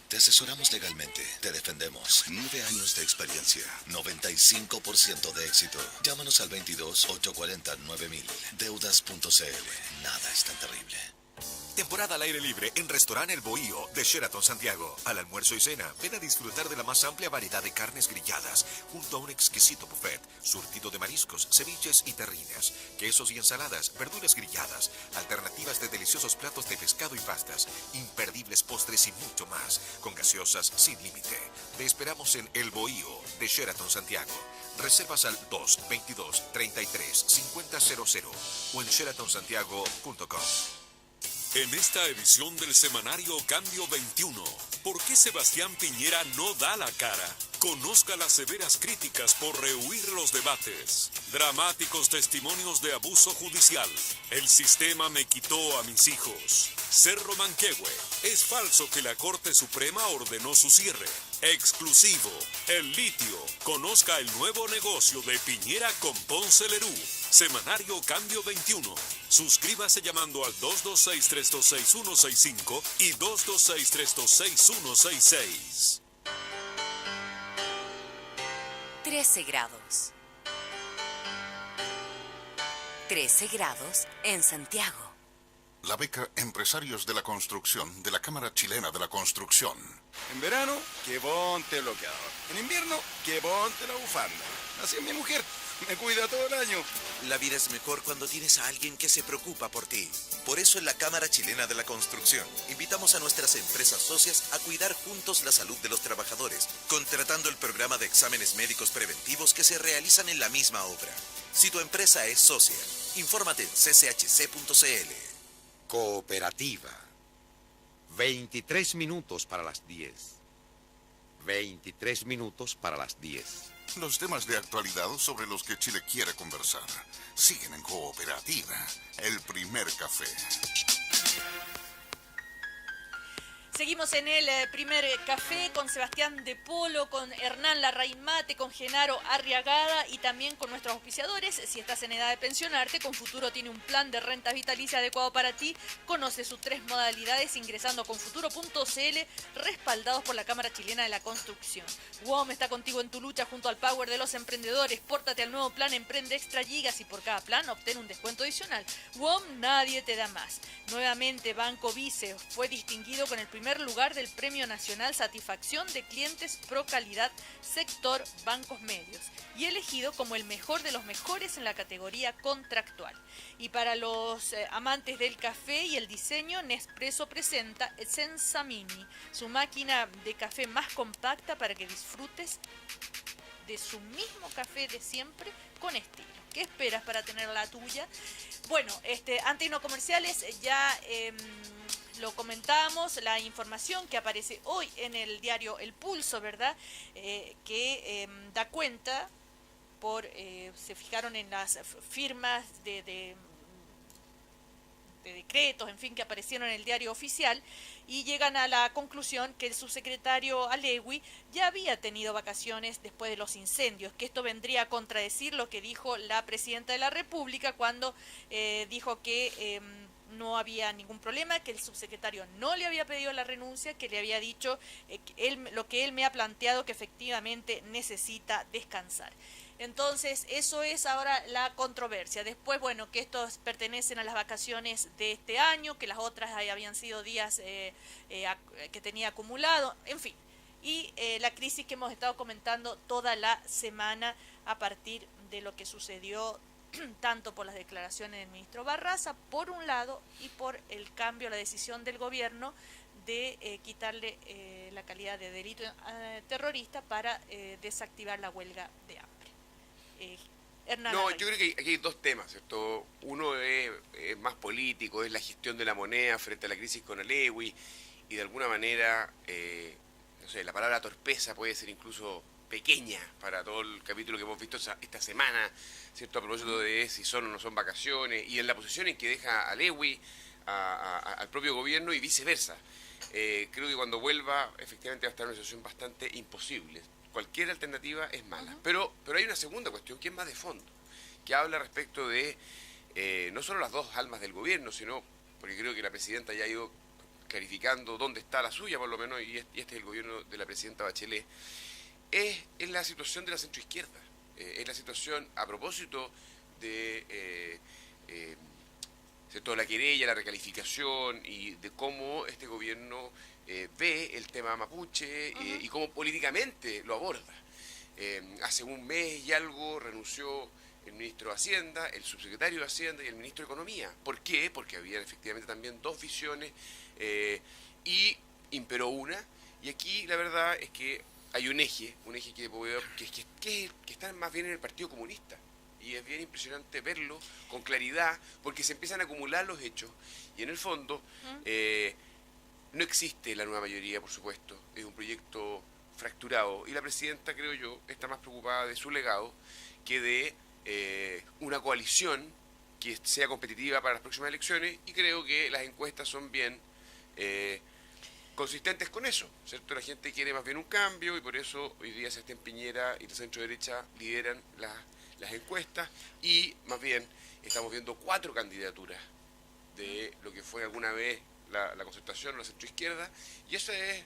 Te asesoramos legalmente, te defendemos. 9 años de experiencia, 95% de éxito. Llámanos al 22-840-9000. Deudas.cl. Nada es tan terrible. Temporada al aire libre en Restaurant El Bohío de Sheraton Santiago. Al almuerzo y cena, ven a disfrutar de la más amplia variedad de carnes grilladas, junto a un exquisito buffet, surtido de mariscos, ceviches y terrinas, quesos y ensaladas, verduras grilladas, alternativas de deliciosos platos de pescado y pastas, imperdibles postres y mucho más, con gaseosas sin límite. Te esperamos en El Bohío de Sheraton Santiago. Reservas al 222-33-5000 o en sheratonsantiago.com. En esta edición del semanario Cambio 21, ¿por qué Sebastián Piñera no da la cara? Conozca las severas críticas por rehuir los debates. Dramáticos testimonios de abuso judicial. El sistema me quitó a mis hijos. Cerro Manquehue. Es falso que la Corte Suprema ordenó su cierre. Exclusivo. El litio. Conozca el nuevo negocio de Piñera con Ponce Lerú. Semanario Cambio 21. Suscríbase llamando al 226-326-165 y 226-326-166. 13 grados. 13 grados en Santiago. La beca Empresarios de la Construcción de la Cámara Chilena de la Construcción. En verano, que ponte bloqueador. En invierno, que ponte la bufanda. Así es mi mujer. Me cuida todo el año. La vida es mejor cuando tienes a alguien que se preocupa por ti. Por eso en la Cámara Chilena de la Construcción invitamos a nuestras empresas socias a cuidar juntos la salud de los trabajadores, contratando el programa de exámenes médicos preventivos que se realizan en la misma obra. Si tu empresa es socia, infórmate en cchc.cl. Cooperativa. 23 minutos para las 10. 23 minutos para las 10. Los temas de actualidad sobre los que Chile quiere conversar siguen en Cooperativa, el primer café. Seguimos en el primer café con Sebastián de Polo, con Hernán Larraín Mate, con Genaro Arriagada y también con nuestros auspiciadores. Si estás en edad de pensionarte, Confuturo tiene un plan de renta vitalicia adecuado para ti. Conoce sus 3 modalidades ingresando a confuturo.cl, respaldados por la Cámara Chilena de la Construcción. WOM está contigo en tu lucha junto al Power de los emprendedores. Pórtate al nuevo plan Emprende Extra Gigas y por cada plan obtén un descuento adicional. WOM, nadie te da más. Nuevamente, Banco Vice fue distinguido con el primer lugar del Premio Nacional Satisfacción de Clientes Pro Calidad Sector Bancos Medios y elegido como el mejor de los mejores en la categoría contractual. Y para los amantes del café y el diseño, Nespresso presenta Senza Mini, su máquina de café más compacta para que disfrutes de su mismo café de siempre con estilo. ¿Qué esperas para tener la tuya? Bueno, antes no comerciales, ya lo comentábamos, la información que aparece hoy en el diario El Pulso, ¿verdad? Que da cuenta, se fijaron en las firmas de decretos, en fin, que aparecieron en el diario oficial y llegan a la conclusión que el subsecretario Alegui ya había tenido vacaciones después de los incendios, que esto vendría a contradecir lo que dijo la presidenta de la República cuando dijo que no había ningún problema, que el subsecretario no le había pedido la renuncia, que le había dicho lo que él me ha planteado, que efectivamente necesita descansar. Entonces, eso es ahora la controversia. Después, bueno, que estos pertenecen a las vacaciones de este año, que las otras habían sido días que tenía acumulado, en fin. Y la crisis que hemos estado comentando toda la semana a partir de lo que sucedió tanto por las declaraciones del ministro Barraza, por un lado, y por el cambio, la decisión del gobierno de quitarle la calidad de delito terrorista para desactivar la huelga de hambre. Hernán. No, yo creo que aquí hay 2 temas, ¿cierto? Uno es más político, es la gestión de la moneda frente a la crisis con Alegui, y de alguna manera, no sé, la palabra torpeza puede ser incluso pequeña para todo el capítulo que hemos visto esta semana, ¿cierto? A propósito de si son o no son vacaciones, y en la posición en que deja Alegui al propio gobierno y viceversa. Creo que cuando vuelva, efectivamente va a estar en una situación bastante imposible. Cualquier alternativa es mala. Pero hay una segunda cuestión que es más de fondo, que habla respecto de no solo las 2 almas del gobierno, sino, porque creo que la presidenta ya ha ido clarificando dónde está la suya, por lo menos, y este es el gobierno de la presidenta Bachelet, es la situación de la centroizquierda. Es la situación a propósito de la querella, la recalificación y de cómo este gobierno ve el tema mapuche y cómo políticamente lo aborda. Hace un mes y algo renunció el ministro de Hacienda, el subsecretario de Hacienda y el ministro de Economía. ¿Por qué? Porque había efectivamente también 2 visiones y imperó una. Y aquí la verdad es que hay un eje que está más bien en el Partido Comunista. Y es bien impresionante verlo con claridad, porque se empiezan a acumular los hechos. Y en el fondo, no existe la nueva mayoría, por supuesto. Es un proyecto fracturado y la presidenta, creo yo, está más preocupada de su legado que de una coalición que sea competitiva para las próximas elecciones, y creo que las encuestas son bien consistentes con eso, ¿cierto? La gente quiere más bien un cambio y por eso hoy día Sebastián Piñera y la centro derecha lideran las encuestas, y más bien estamos viendo 4 candidaturas de lo que fue alguna vez la concertación o la centroizquierda, y ese es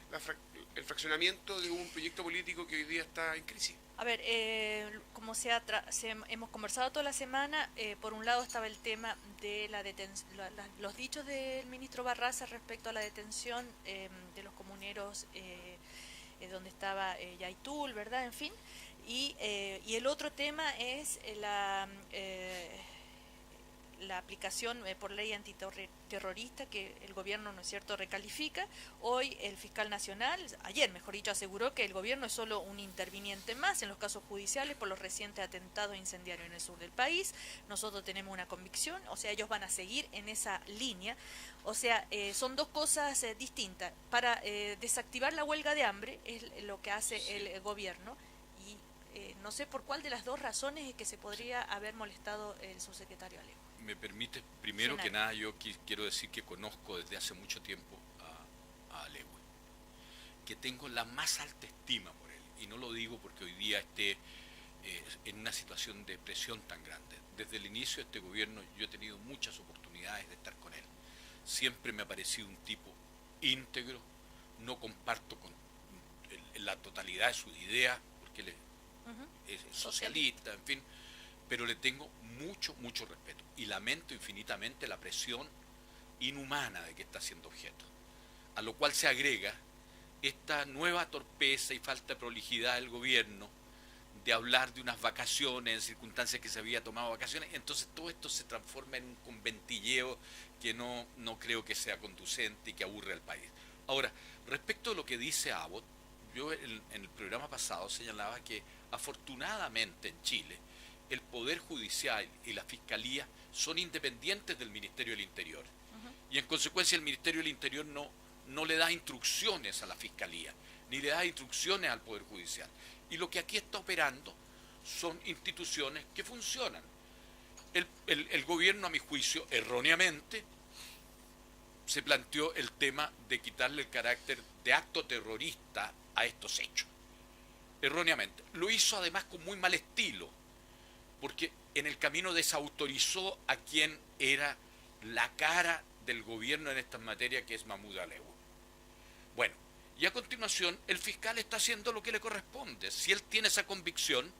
el fraccionamiento de un proyecto político que hoy día está en crisis. A ver, como hemos conversado toda la semana, por un lado estaba el tema de los dichos del ministro Barraza respecto a la detención de los comuneros donde estaba Yaitul, ¿verdad? En fin. Y el otro tema es la aplicación por ley antiterrorista que el gobierno, ¿no es cierto?, recalifica. Hoy el fiscal nacional, ayer mejor dicho, aseguró que el gobierno es solo un interviniente más en los casos judiciales por los recientes atentados incendiarios en el sur del país. Nosotros tenemos una convicción, o sea, ellos van a seguir en esa línea. O sea, son dos cosas distintas. Para desactivar la huelga de hambre es lo que hace el gobierno, y no sé por cuál de las dos razones es que se podría haber molestado el subsecretario Alejo. Me permite, primero que nada, yo quiero decir que conozco desde hace mucho tiempo a Alejo, que tengo la más alta estima por él, y no lo digo porque hoy día esté en una situación de presión tan grande. Desde el inicio de este gobierno yo he tenido muchas oportunidades de estar con él. Siempre me ha parecido un tipo íntegro, no comparto con la totalidad de sus ideas, porque él es socialista, en fin, pero le tengo mucho respeto y lamento infinitamente la presión inhumana de que está siendo objeto, a lo cual se agrega esta nueva torpeza y falta de prolijidad del gobierno de hablar de unas vacaciones en circunstancias que se había tomado vacaciones. Entonces todo esto se transforma en un conventilleo que no creo que sea conducente y que aburre al país. Ahora, respecto a lo que dice Abbott, yo en el programa pasado señalaba que afortunadamente en Chile el Poder Judicial y la Fiscalía son independientes del Ministerio del Interior. Y en consecuencia el Ministerio del Interior no le da instrucciones a la Fiscalía, ni le da instrucciones al Poder Judicial. Y lo que aquí está operando son instituciones que funcionan. El gobierno, a mi juicio, erróneamente, se planteó el tema de quitarle el carácter de acto terrorista a estos hechos. Erróneamente. Lo hizo además con muy mal estilo, porque en el camino desautorizó a quien era la cara del gobierno en estas materias, que es Mahmoud Alejo. Bueno, y a continuación el fiscal está haciendo lo que le corresponde. Si él tiene esa convicción,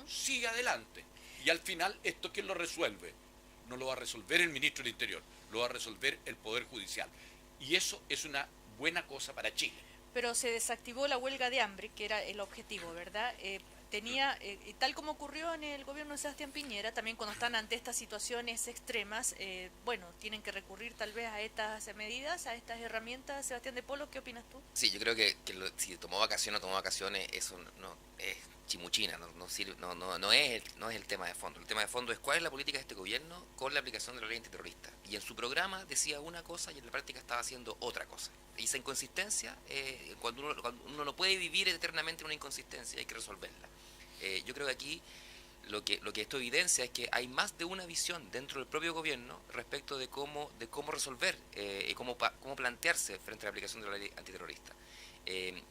sigue adelante. Y al final, ¿esto quién lo resuelve? No lo va a resolver el ministro del Interior, lo va a resolver el Poder Judicial. Y eso es una buena cosa para Chile. Pero se desactivó la huelga de hambre, que era el objetivo, ¿verdad? Tal como ocurrió en el gobierno de Sebastián Piñera, también cuando están ante estas situaciones extremas, tienen que recurrir tal vez a estas medidas, a estas herramientas. Sebastián de Polo, ¿qué opinas tú? Sí, yo creo que si tomó vacaciones o no tomó vacaciones, eso no es chimuchina, no es el tema de fondo. El tema de fondo es cuál es la política de este gobierno con la aplicación de la ley antiterrorista. Y en su programa decía una cosa y en la práctica estaba haciendo otra cosa. Y esa inconsistencia, cuando uno no puede vivir eternamente en una inconsistencia, hay que resolverla. Yo creo que aquí lo que esto evidencia es que hay más de una visión dentro del propio gobierno respecto de cómo resolver y cómo plantearse frente a la aplicación de la ley antiterrorista.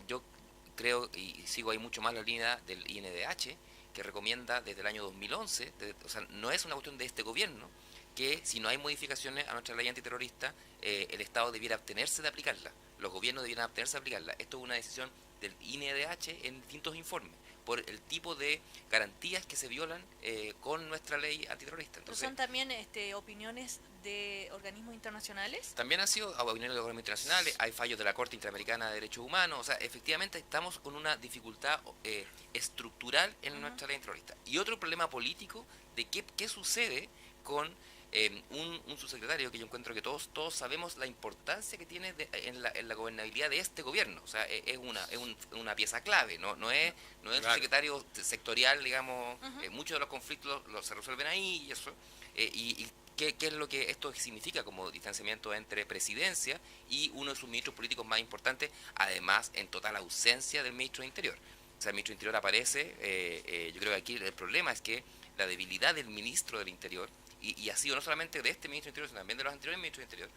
Yo creo y sigo ahí mucho más la línea del INDH, que recomienda desde el año 2011, o sea, no es una cuestión de este gobierno, que si no hay modificaciones a nuestra ley antiterrorista, el Estado debiera abstenerse de aplicarla, los gobiernos debieran abstenerse de aplicarla. Esto es una decisión del INDH en distintos informes, por el tipo de garantías que se violan con nuestra ley antiterrorista. Entonces, ¿son también opiniones de organismos internacionales? También han sido opiniones de organismos internacionales, hay fallos de la Corte Interamericana de Derechos Humanos, o sea, efectivamente estamos con una dificultad estructural en nuestra ley antiterrorista. Y otro problema político de qué sucede con un subsecretario que yo encuentro que todos sabemos la importancia que tiene en la gobernabilidad de este gobierno. O sea, es una pieza clave, no es un secretario sectorial, digamos. Muchos de los conflictos se resuelven ahí y eso. Y ¿qué es lo que esto significa como distanciamiento entre presidencia y uno de sus ministros políticos más importantes, además en total ausencia del ministro de Interior? O sea, el ministro de Interior aparece, yo creo que aquí el problema es que la debilidad del ministro del Interior, y ha sido no solamente de este ministro de Interior, sino también de los anteriores ministros de Interior,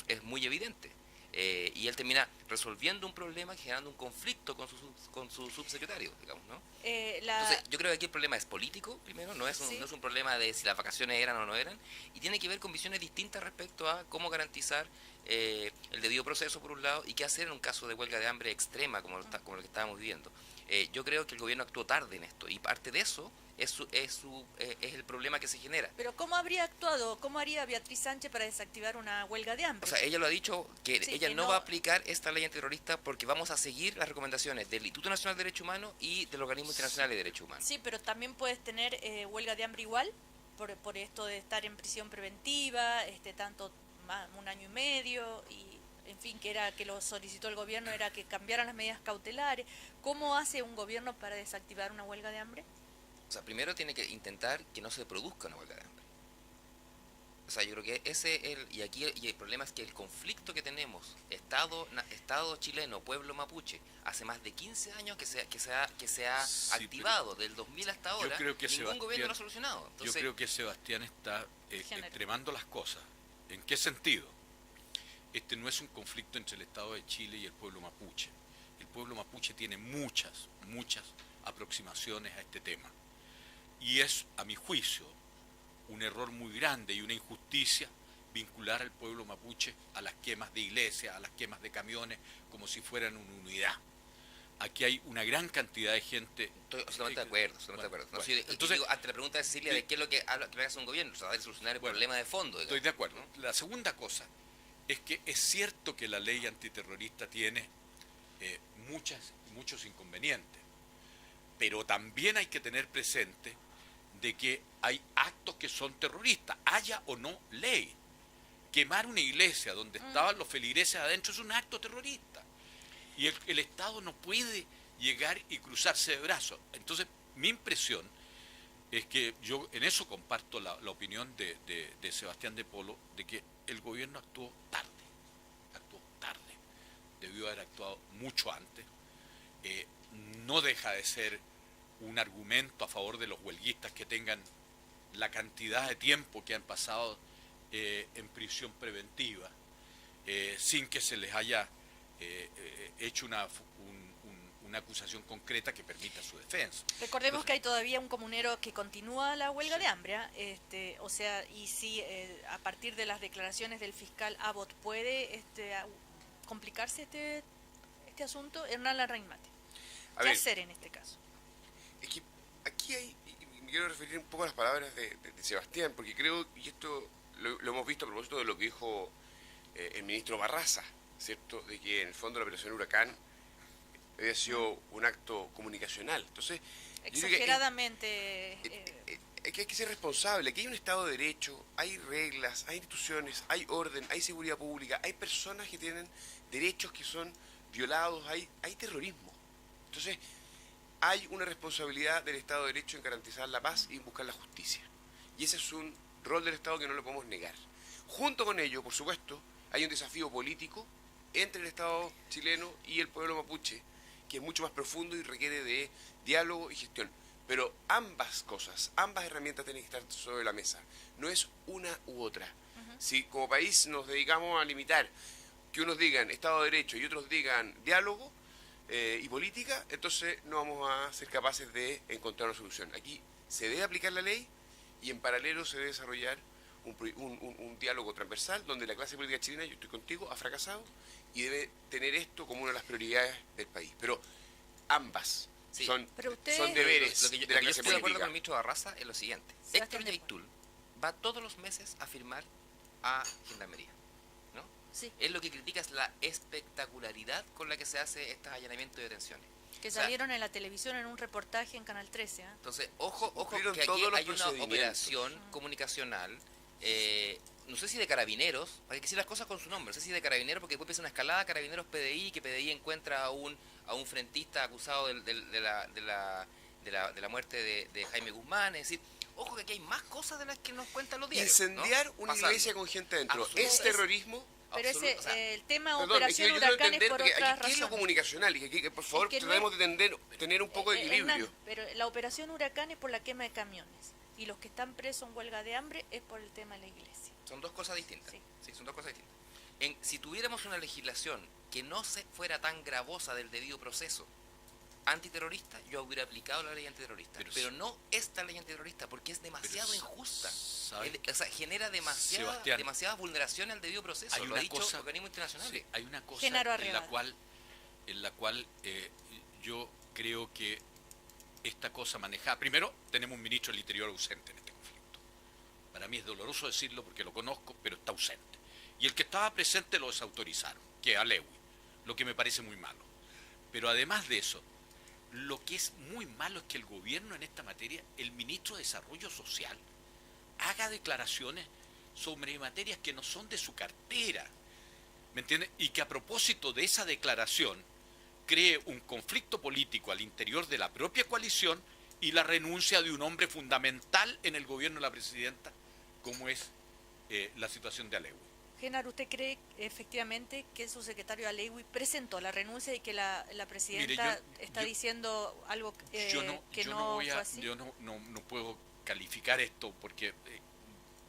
es muy evidente. Y él termina resolviendo un problema, generando un conflicto con su subsecretario, digamos, ¿no? Entonces, yo creo que aquí el problema es político, primero, no es un problema de si las vacaciones eran o no eran, y tiene que ver con visiones distintas respecto a cómo garantizar el debido proceso, por un lado, y qué hacer en un caso de huelga de hambre extrema como lo que estábamos viviendo. Yo creo que el gobierno actuó tarde en esto, y parte de eso es el problema que se genera. Pero ¿cómo habría actuado? ¿Cómo haría Beatriz Sánchez para desactivar una huelga de hambre? O sea, ella lo ha dicho, que ella no va a aplicar esta ley antiterrorista porque vamos a seguir las recomendaciones del Instituto Nacional de Derechos Humanos y del Organismo Internacional de Derechos Humanos. Sí, pero también puedes tener huelga de hambre igual, por esto de estar en prisión preventiva, tanto un año y medio, y en fin, que lo solicitó el gobierno, era que cambiaran las medidas cautelares. ¿Cómo hace un gobierno para desactivar una huelga de hambre? O sea, primero tiene que intentar que no se produzca una huelga de hambre. O sea, yo creo que y el problema es que el conflicto que tenemos, Estado chileno, pueblo mapuche, hace más de 15 años que se ha activado, del 2000 hasta ahora, ningún gobierno lo ha solucionado. Entonces, yo creo que Sebastián está extremando las cosas. ¿En qué sentido? Este no es un conflicto entre el Estado de Chile y el pueblo mapuche. El pueblo mapuche tiene muchas aproximaciones a este tema. Y es, a mi juicio, un error muy grande y una injusticia vincular al pueblo mapuche a las quemas de iglesias, a las quemas de camiones, como si fueran una unidad. Aquí hay una gran cantidad de gente... Estoy absolutamente de acuerdo. Entonces, digo, ante la pregunta de Cecilia de qué es lo que hace un gobierno, tratar de solucionar el problema de fondo. Digamos, estoy de acuerdo. ¿No? La segunda cosa es que es cierto que la ley antiterrorista tiene muchos inconvenientes, pero también hay que tener presente de que hay actos que son terroristas, haya o no ley. Quemar una iglesia donde estaban los feligreses adentro es un acto terrorista. Y el Estado no puede llegar y cruzarse de brazos. Entonces, mi impresión es que yo en eso comparto la opinión de Sebastián de Polo, de que el gobierno actuó tarde. Debió haber actuado mucho antes. No deja de ser un argumento a favor de los huelguistas que tengan la cantidad de tiempo que han pasado en prisión preventiva, sin que se les haya hecho una acusación concreta que permita su defensa. Recordemos que hay todavía un comunero que continúa la huelga de hambre, o sea, y si a partir de las declaraciones del fiscal Abbott puede complicarse este asunto, Hernán Larraín-Mate. ¿Qué hacer en este caso? Es que aquí me quiero referir un poco a las palabras de Sebastián, porque creo, y esto lo hemos visto a propósito de lo que dijo el ministro Barraza, ¿cierto? De que en el fondo la operación Huracán había sido un acto comunicacional. Entonces, exageradamente... hay que ser responsable, que hay un Estado de Derecho, hay reglas, hay instituciones, hay orden, hay seguridad pública, hay personas que tienen derechos que son violados, hay terrorismo. Entonces, hay una responsabilidad del Estado de Derecho en garantizar la paz y en buscar la justicia. Y ese es un rol del Estado que no lo podemos negar. Junto con ello, por supuesto, hay un desafío político entre el Estado chileno y el pueblo mapuche, que es mucho más profundo y requiere de diálogo y gestión. Pero ambas cosas, ambas herramientas tienen que estar sobre la mesa. No es una u otra. Si como país nos dedicamos a limitar que unos digan Estado de Derecho y otros digan diálogo y política, entonces no vamos a ser capaces de encontrar una solución. Aquí se debe aplicar la ley y en paralelo se debe desarrollar un diálogo transversal donde la clase política chilena, yo estoy contigo, ha fracasado y debe tener esto como una de las prioridades del país. Pero ambas son deberes lo que yo de la clase estoy de acuerdo política. con el ministro Barraza es lo siguiente. Héctor Yaitul va todos los meses a firmar a Gendarmería, ¿no? Sí. Él lo que critica es la espectacularidad con la que se hace estos allanamientos y detenciones. Que salieron en la televisión en un reportaje en Canal 13. Entonces, ojo Cumplieron que aquí todos los hay una procedimientos. operación comunicacional, no sé si de carabineros, hay que decir las cosas con su nombre, no sé si de carabineros, porque después empieza una escalada, carabineros PDI, que PDI encuentra a un frentista acusado de la muerte de Jaime Guzmán, es decir, ojo que aquí hay más cosas de las que nos cuentan los diarios. Incendiar ¿no? una Pasando. iglesia con gente dentro, Absoluto. ¿es terrorismo? Pero ese, Absoluto, o sea, el tema Perdón, Operación es que yo quiero Huracán es entender, por porque otras aquí, ¿qué es lo razones. comunicacional? Y que por favor, Es que no tratemos de tener un poco de equilibrio. Hernán, pero la Operación Huracán es por la quema de camiones. Y los que están presos en huelga de hambre es por el tema de la iglesia. son dos cosas distintas. Sí, son dos cosas distintas. Si tuviéramos una legislación que no fuera tan gravosa del debido proceso antiterrorista, yo hubiera aplicado la ley antiterrorista. Pero no esta ley antiterrorista, porque es demasiado injusta. O sea, genera demasiada vulneración al debido proceso. Hay Lo una ha dicho cosa, organismos internacionales. sí, hay una cosa Genaro en la cual yo creo que esta cosa manejada. Primero, tenemos un ministro del Interior ausente en este conflicto. Para mí es doloroso decirlo porque lo conozco, pero está ausente. Y el que estaba presente lo desautorizaron, que es Alewi, lo que me parece muy malo. Pero además de eso, lo que es muy malo es que el gobierno en esta materia, el ministro de Desarrollo Social, haga declaraciones sobre materias que no son de su cartera, ¿me entiendes? Y que a propósito de esa declaración cree un conflicto político al interior de la propia coalición y la renuncia de un hombre fundamental en el gobierno de la presidenta, como es la situación de Alewi. Genaro, ¿usted cree efectivamente que el subsecretario Alewi presentó la renuncia y que la presidenta está diciendo algo que no fue así? Yo no puedo calificar esto porque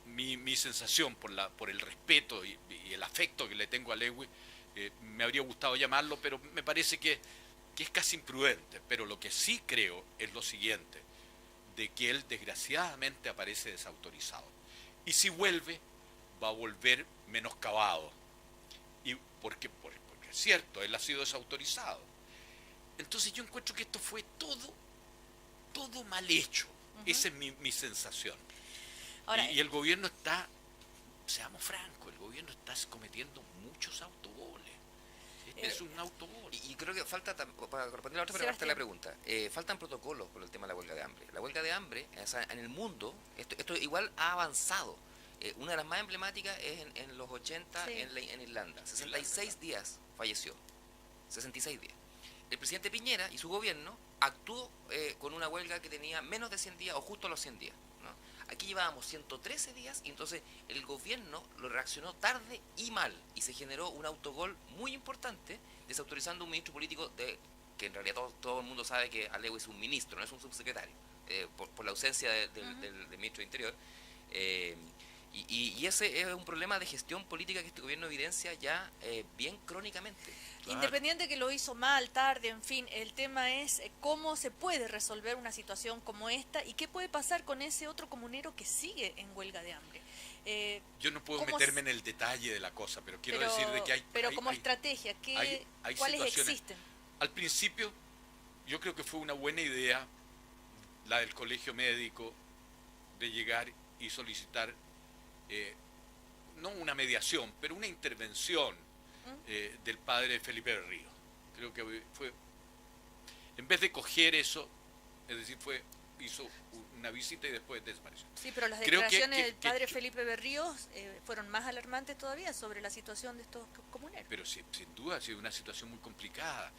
mi sensación por el respeto y el afecto que le tengo a Alewi, me habría gustado llamarlo, pero me parece que es casi imprudente. Pero lo que sí creo es lo siguiente, de que él desgraciadamente aparece desautorizado. Y si vuelve, va a volver menoscabado. Y porque es cierto, él ha sido desautorizado. Entonces yo encuentro que esto fue todo mal hecho. Esa es mi sensación. Ahora, y el gobierno está, seamos francos, el gobierno está cometiendo muchos autogoles. Es un autogol. Y creo que falta, para responder la otra parte de la pregunta, faltan protocolos por el tema de la huelga de hambre. La huelga de hambre, o sea, en el mundo, esto igual ha avanzado. Una de las más emblemáticas es en los 80 en Irlanda. 66 días falleció. 66 días. El presidente Piñera y su gobierno actuó con una huelga que tenía menos de 100 días o justo a los 100 días, ¿no? Aquí llevábamos 113 días y entonces el gobierno lo reaccionó tarde y mal y se generó un autogol muy importante desautorizando a un ministro político que en realidad todo el mundo sabe que Alewi es un ministro, no es un subsecretario, por la ausencia del ministro de Interior. Y ese es un problema de gestión política que este gobierno evidencia ya bien crónicamente. Independiente que lo hizo mal, tarde, en fin, el tema es cómo se puede resolver una situación como esta y qué puede pasar con ese otro comunero que sigue en huelga de hambre. Yo no puedo meterme en el detalle de la cosa, pero quiero decir de que hay... Pero como estrategia, ¿cuáles existen? Al principio, yo creo que fue una buena idea la del colegio médico de llegar y solicitar no una mediación, pero una intervención del padre Felipe Berrío. Creo que fue, en vez de coger eso, es decir, hizo una visita y después desapareció. Sí, pero las declaraciones del padre Felipe Berríos fueron más alarmantes todavía sobre la situación de estos comuneros. Pero sin duda ha sido una situación muy complicada.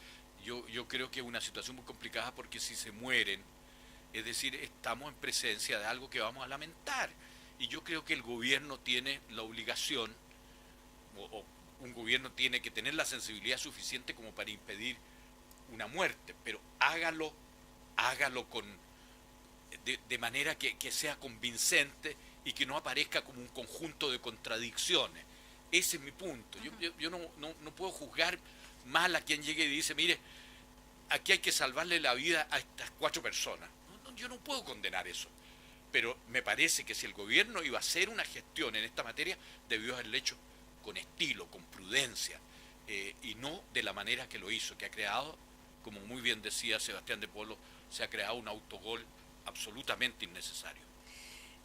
Yo creo que es una situación muy complicada porque si se mueren, es decir, estamos en presencia de algo que vamos a lamentar. Y yo creo que el gobierno tiene la obligación, o un gobierno tiene que tener la sensibilidad suficiente como para impedir una muerte, pero hágalo de manera que sea convincente y que no aparezca como un conjunto de contradicciones. Ese es mi punto. Yo no puedo juzgar mal a quien llegue y dice, mire, aquí hay que salvarle la vida a estas 4 personas. Yo no puedo condenar eso. Pero me parece que si el gobierno iba a hacer una gestión en esta materia, debió haberlo hecho con estilo, con prudencia, y no de la manera que lo hizo, que ha creado, como muy bien decía Sebastián de Polo, se ha creado un autogol absolutamente innecesario.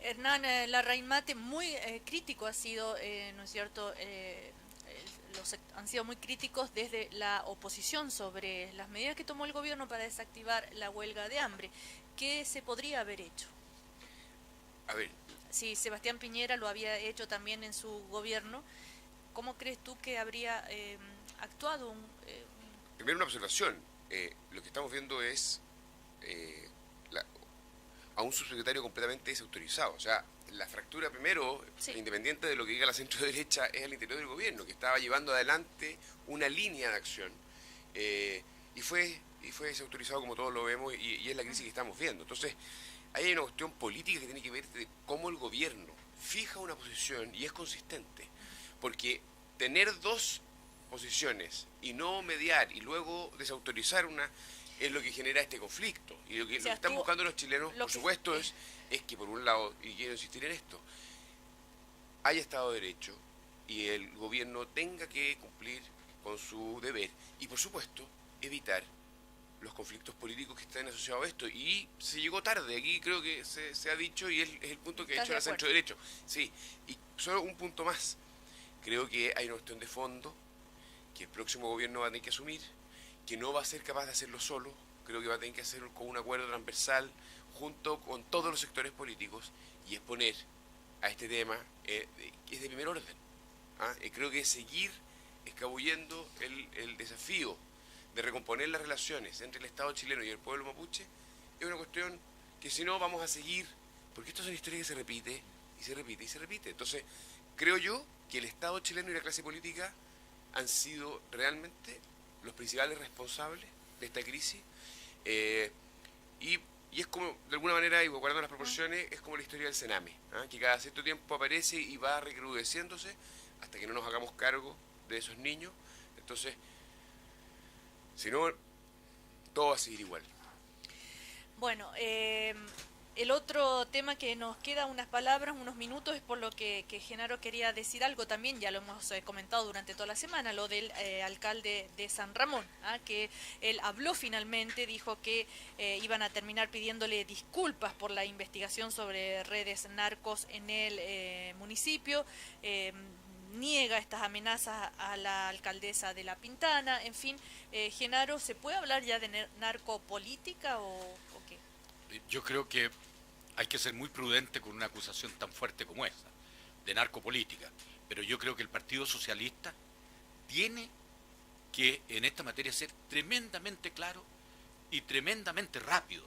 Hernán Larraín Mate, muy crítico ha sido, ¿no es cierto?, han sido muy críticos desde la oposición sobre las medidas que tomó el gobierno para desactivar la huelga de hambre. ¿Qué se podría haber hecho? A ver. Si Sebastián Piñera lo había hecho también en su gobierno, ¿cómo crees tú que habría actuado? Primero una observación. Lo que estamos viendo es a un subsecretario completamente desautorizado. O sea, la fractura primero, independiente de lo que diga la centro derecha, es al interior del gobierno, que estaba llevando adelante una línea de acción y fue desautorizado como todos lo vemos y es la crisis que estamos viendo. Entonces, ahí hay una cuestión política que tiene que ver de cómo el gobierno fija una posición y es consistente. Porque tener dos posiciones y no mediar y luego desautorizar una es lo que genera este conflicto. Y lo que están buscando los chilenos, por supuesto, es que por un lado, y quiero insistir en esto, haya Estado de Derecho y el gobierno tenga que cumplir con su deber y, por supuesto, evitar los conflictos políticos que están asociados a esto. Y se llegó tarde, aquí creo que se ha dicho y es el punto que ha hecho la centro derecho. Sí, y solo un punto más. Creo que hay una cuestión de fondo que el próximo gobierno va a tener que asumir, que no va a ser capaz de hacerlo solo, creo que va a tener que hacerlo con un acuerdo transversal junto con todos los sectores políticos y exponer a este tema que es de primer orden. Creo que seguir escabullendo el desafío de recomponer las relaciones entre el Estado chileno y el pueblo mapuche es una cuestión que si no vamos a seguir, porque esto es una historia que se repite y se repite y se repite. Entonces, creo yo que el Estado chileno y la clase política han sido realmente los principales responsables de esta crisis y es como, de alguna manera, y guardando las proporciones, es como la historia del Sename, que cada cierto tiempo aparece y va recrudeciéndose hasta que no nos hagamos cargo de esos niños. Entonces, si no, todo va a seguir igual. Bueno, el otro tema que nos queda unas palabras, unos minutos, es por lo que Genaro quería decir algo también, ya lo hemos comentado durante toda la semana, lo del alcalde de San Ramón, que él habló finalmente, dijo que iban a terminar pidiéndole disculpas por la investigación sobre redes narcos en el municipio, niega estas amenazas a la alcaldesa de La Pintana, en fin. Genaro, ¿se puede hablar ya de narcopolítica o qué? Yo creo que hay que ser muy prudente con una acusación tan fuerte como esa, de narcopolítica. Pero yo creo que el Partido Socialista tiene que en esta materia ser tremendamente claro y tremendamente rápido.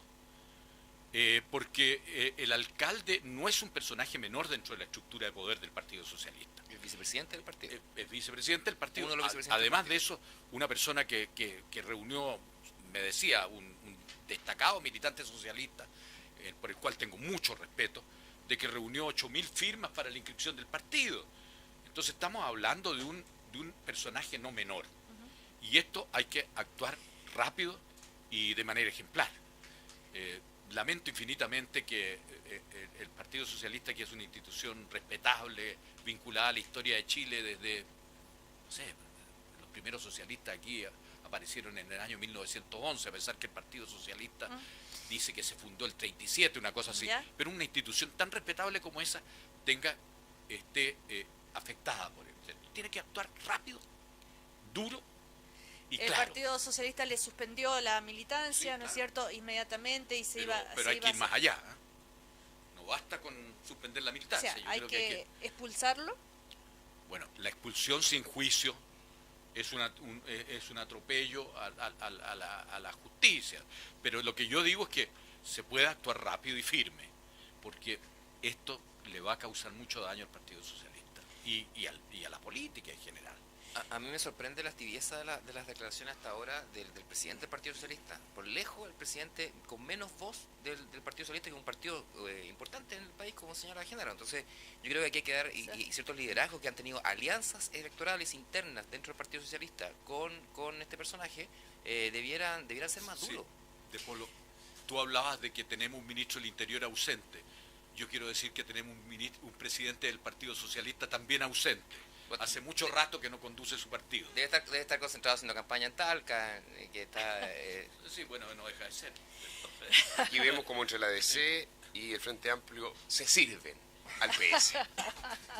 Porque el alcalde no es un personaje menor dentro de la estructura de poder del Partido Socialista. ¿El vicepresidente del partido? El vicepresidente del partido. Uno de los vicepresidentes Además del de partido. eso, una persona que reunió, me decía, un destacado militante socialista, por el cual tengo mucho respeto, de que reunió 8.000 firmas para la inscripción del partido. Entonces estamos hablando de un personaje no menor. Y esto hay que actuar rápido y de manera ejemplar. Lamento infinitamente que el Partido Socialista, que es una institución respetable, vinculada a la historia de Chile desde, no sé, los primeros socialistas aquí aparecieron en el año 1911, a pesar que el Partido Socialista dice que se fundó el 37, una cosa así. ¿Ya? Pero una institución tan respetable como esa esté afectada por él. Tiene que actuar rápido, duro y claro. El Partido Socialista le suspendió la militancia, sí, ¿no es cierto?, inmediatamente y pero hay que ir más allá. No basta con suspender la militancia. O sea, hay que expulsarlo. Bueno, la expulsión sin juicio es un atropello a la justicia. Pero lo que yo digo es que se puede actuar rápido y firme, porque esto le va a causar mucho daño al Partido Socialista y a la política en general. A mí me sorprende la tibieza de las declaraciones hasta ahora del presidente del Partido Socialista. Por lejos, el presidente con menos voz del Partido Socialista, que es un partido importante en el país, como señala Genaro. Entonces, yo creo que aquí hay que dar y ciertos liderazgos que han tenido alianzas electorales internas dentro del Partido Socialista con este personaje, debieran ser más duros. Sí. De Polo, tú hablabas de que tenemos un ministro del Interior ausente. Yo quiero decir que tenemos un presidente del Partido Socialista también ausente. Hace mucho rato que no conduce su partido. Debe estar concentrado haciendo campaña en Talca, que está... Sí, bueno, no deja de ser. Aquí vemos como entre la DC y el Frente Amplio se sirven. al PS.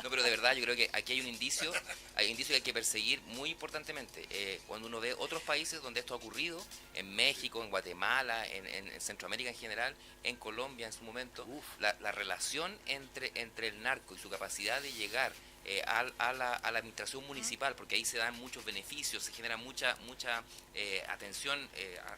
No, pero de verdad yo creo que aquí hay un indicio que hay que perseguir muy importantemente. Cuando uno ve otros países donde esto ha ocurrido, en México, en Guatemala, en Centroamérica en general, en Colombia en su momento, la relación entre el narco y su capacidad de llegar a la administración municipal, porque ahí se dan muchos beneficios, se genera mucha atención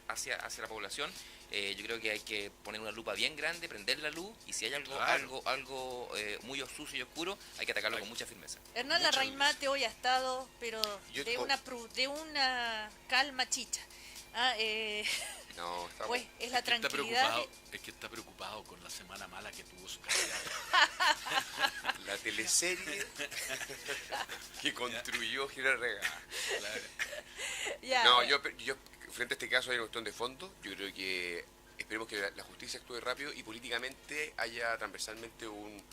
hacia la población. Yo creo que hay que poner una lupa bien grande, prender la luz, y si hay algo muy sucio y oscuro, hay que atacarlo con mucha firmeza. Hernán Larraín Mate hoy ha estado, pero de una calma chicha. No, está pues es la tranquilidad. Es que está preocupado con la semana mala que tuvo su candidato. La teleserie que construyó Gira Regada. No, yo frente a este caso hay una cuestión de fondo. Yo creo que esperemos que la justicia actúe rápido y políticamente haya transversalmente un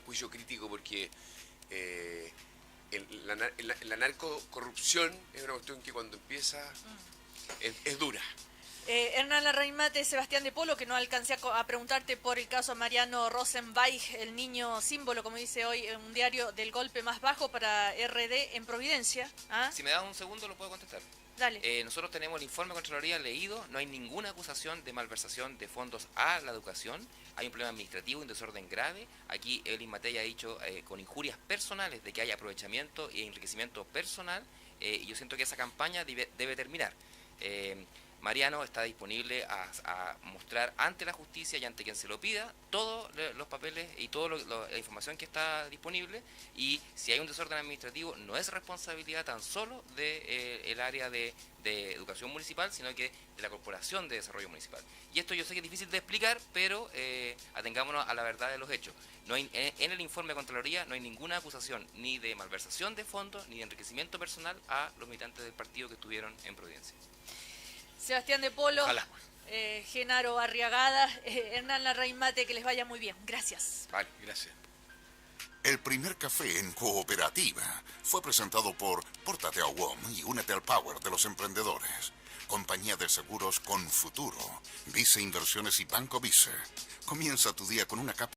juicio crítico, porque la narcocorrupción es una cuestión que cuando empieza es dura. Hernán Larraín Mate, Sebastián de Polo, que no alcancé a preguntarte por el caso Mariano Rosenweig, el niño símbolo, como dice hoy un diario, del golpe más bajo para RD en Providencia. Si me das un segundo lo puedo contestar. Dale. Nosotros tenemos el informe de Contraloría leído, no hay ninguna acusación de malversación de fondos a la educación, hay un problema administrativo, un desorden grave. Aquí Evelyn Matei ha dicho con injurias personales de que hay aprovechamiento y enriquecimiento personal, y yo siento que esa campaña debe terminar. Mariano está disponible a mostrar ante la justicia y ante quien se lo pida todos los papeles y toda la información que está disponible, y si hay un desorden administrativo no es responsabilidad tan solo del área de educación municipal, sino que de la Corporación de Desarrollo Municipal. Y esto yo sé que es difícil de explicar, pero atengámonos a la verdad de los hechos. No hay, en el informe de Contraloría no hay ninguna acusación ni de malversación de fondos ni de enriquecimiento personal a los militantes del partido que estuvieron en Providencia. Sebastián de Polo, Genaro Arriagada, Hernán Larraín Mate, que les vaya muy bien. Gracias. Vale, gracias. El primer café en Cooperativa fue presentado por Pórtate a WOM y únete al power de los emprendedores. Compañía de seguros con futuro. Vice Inversiones y Banco Vice. Comienza tu día con una capa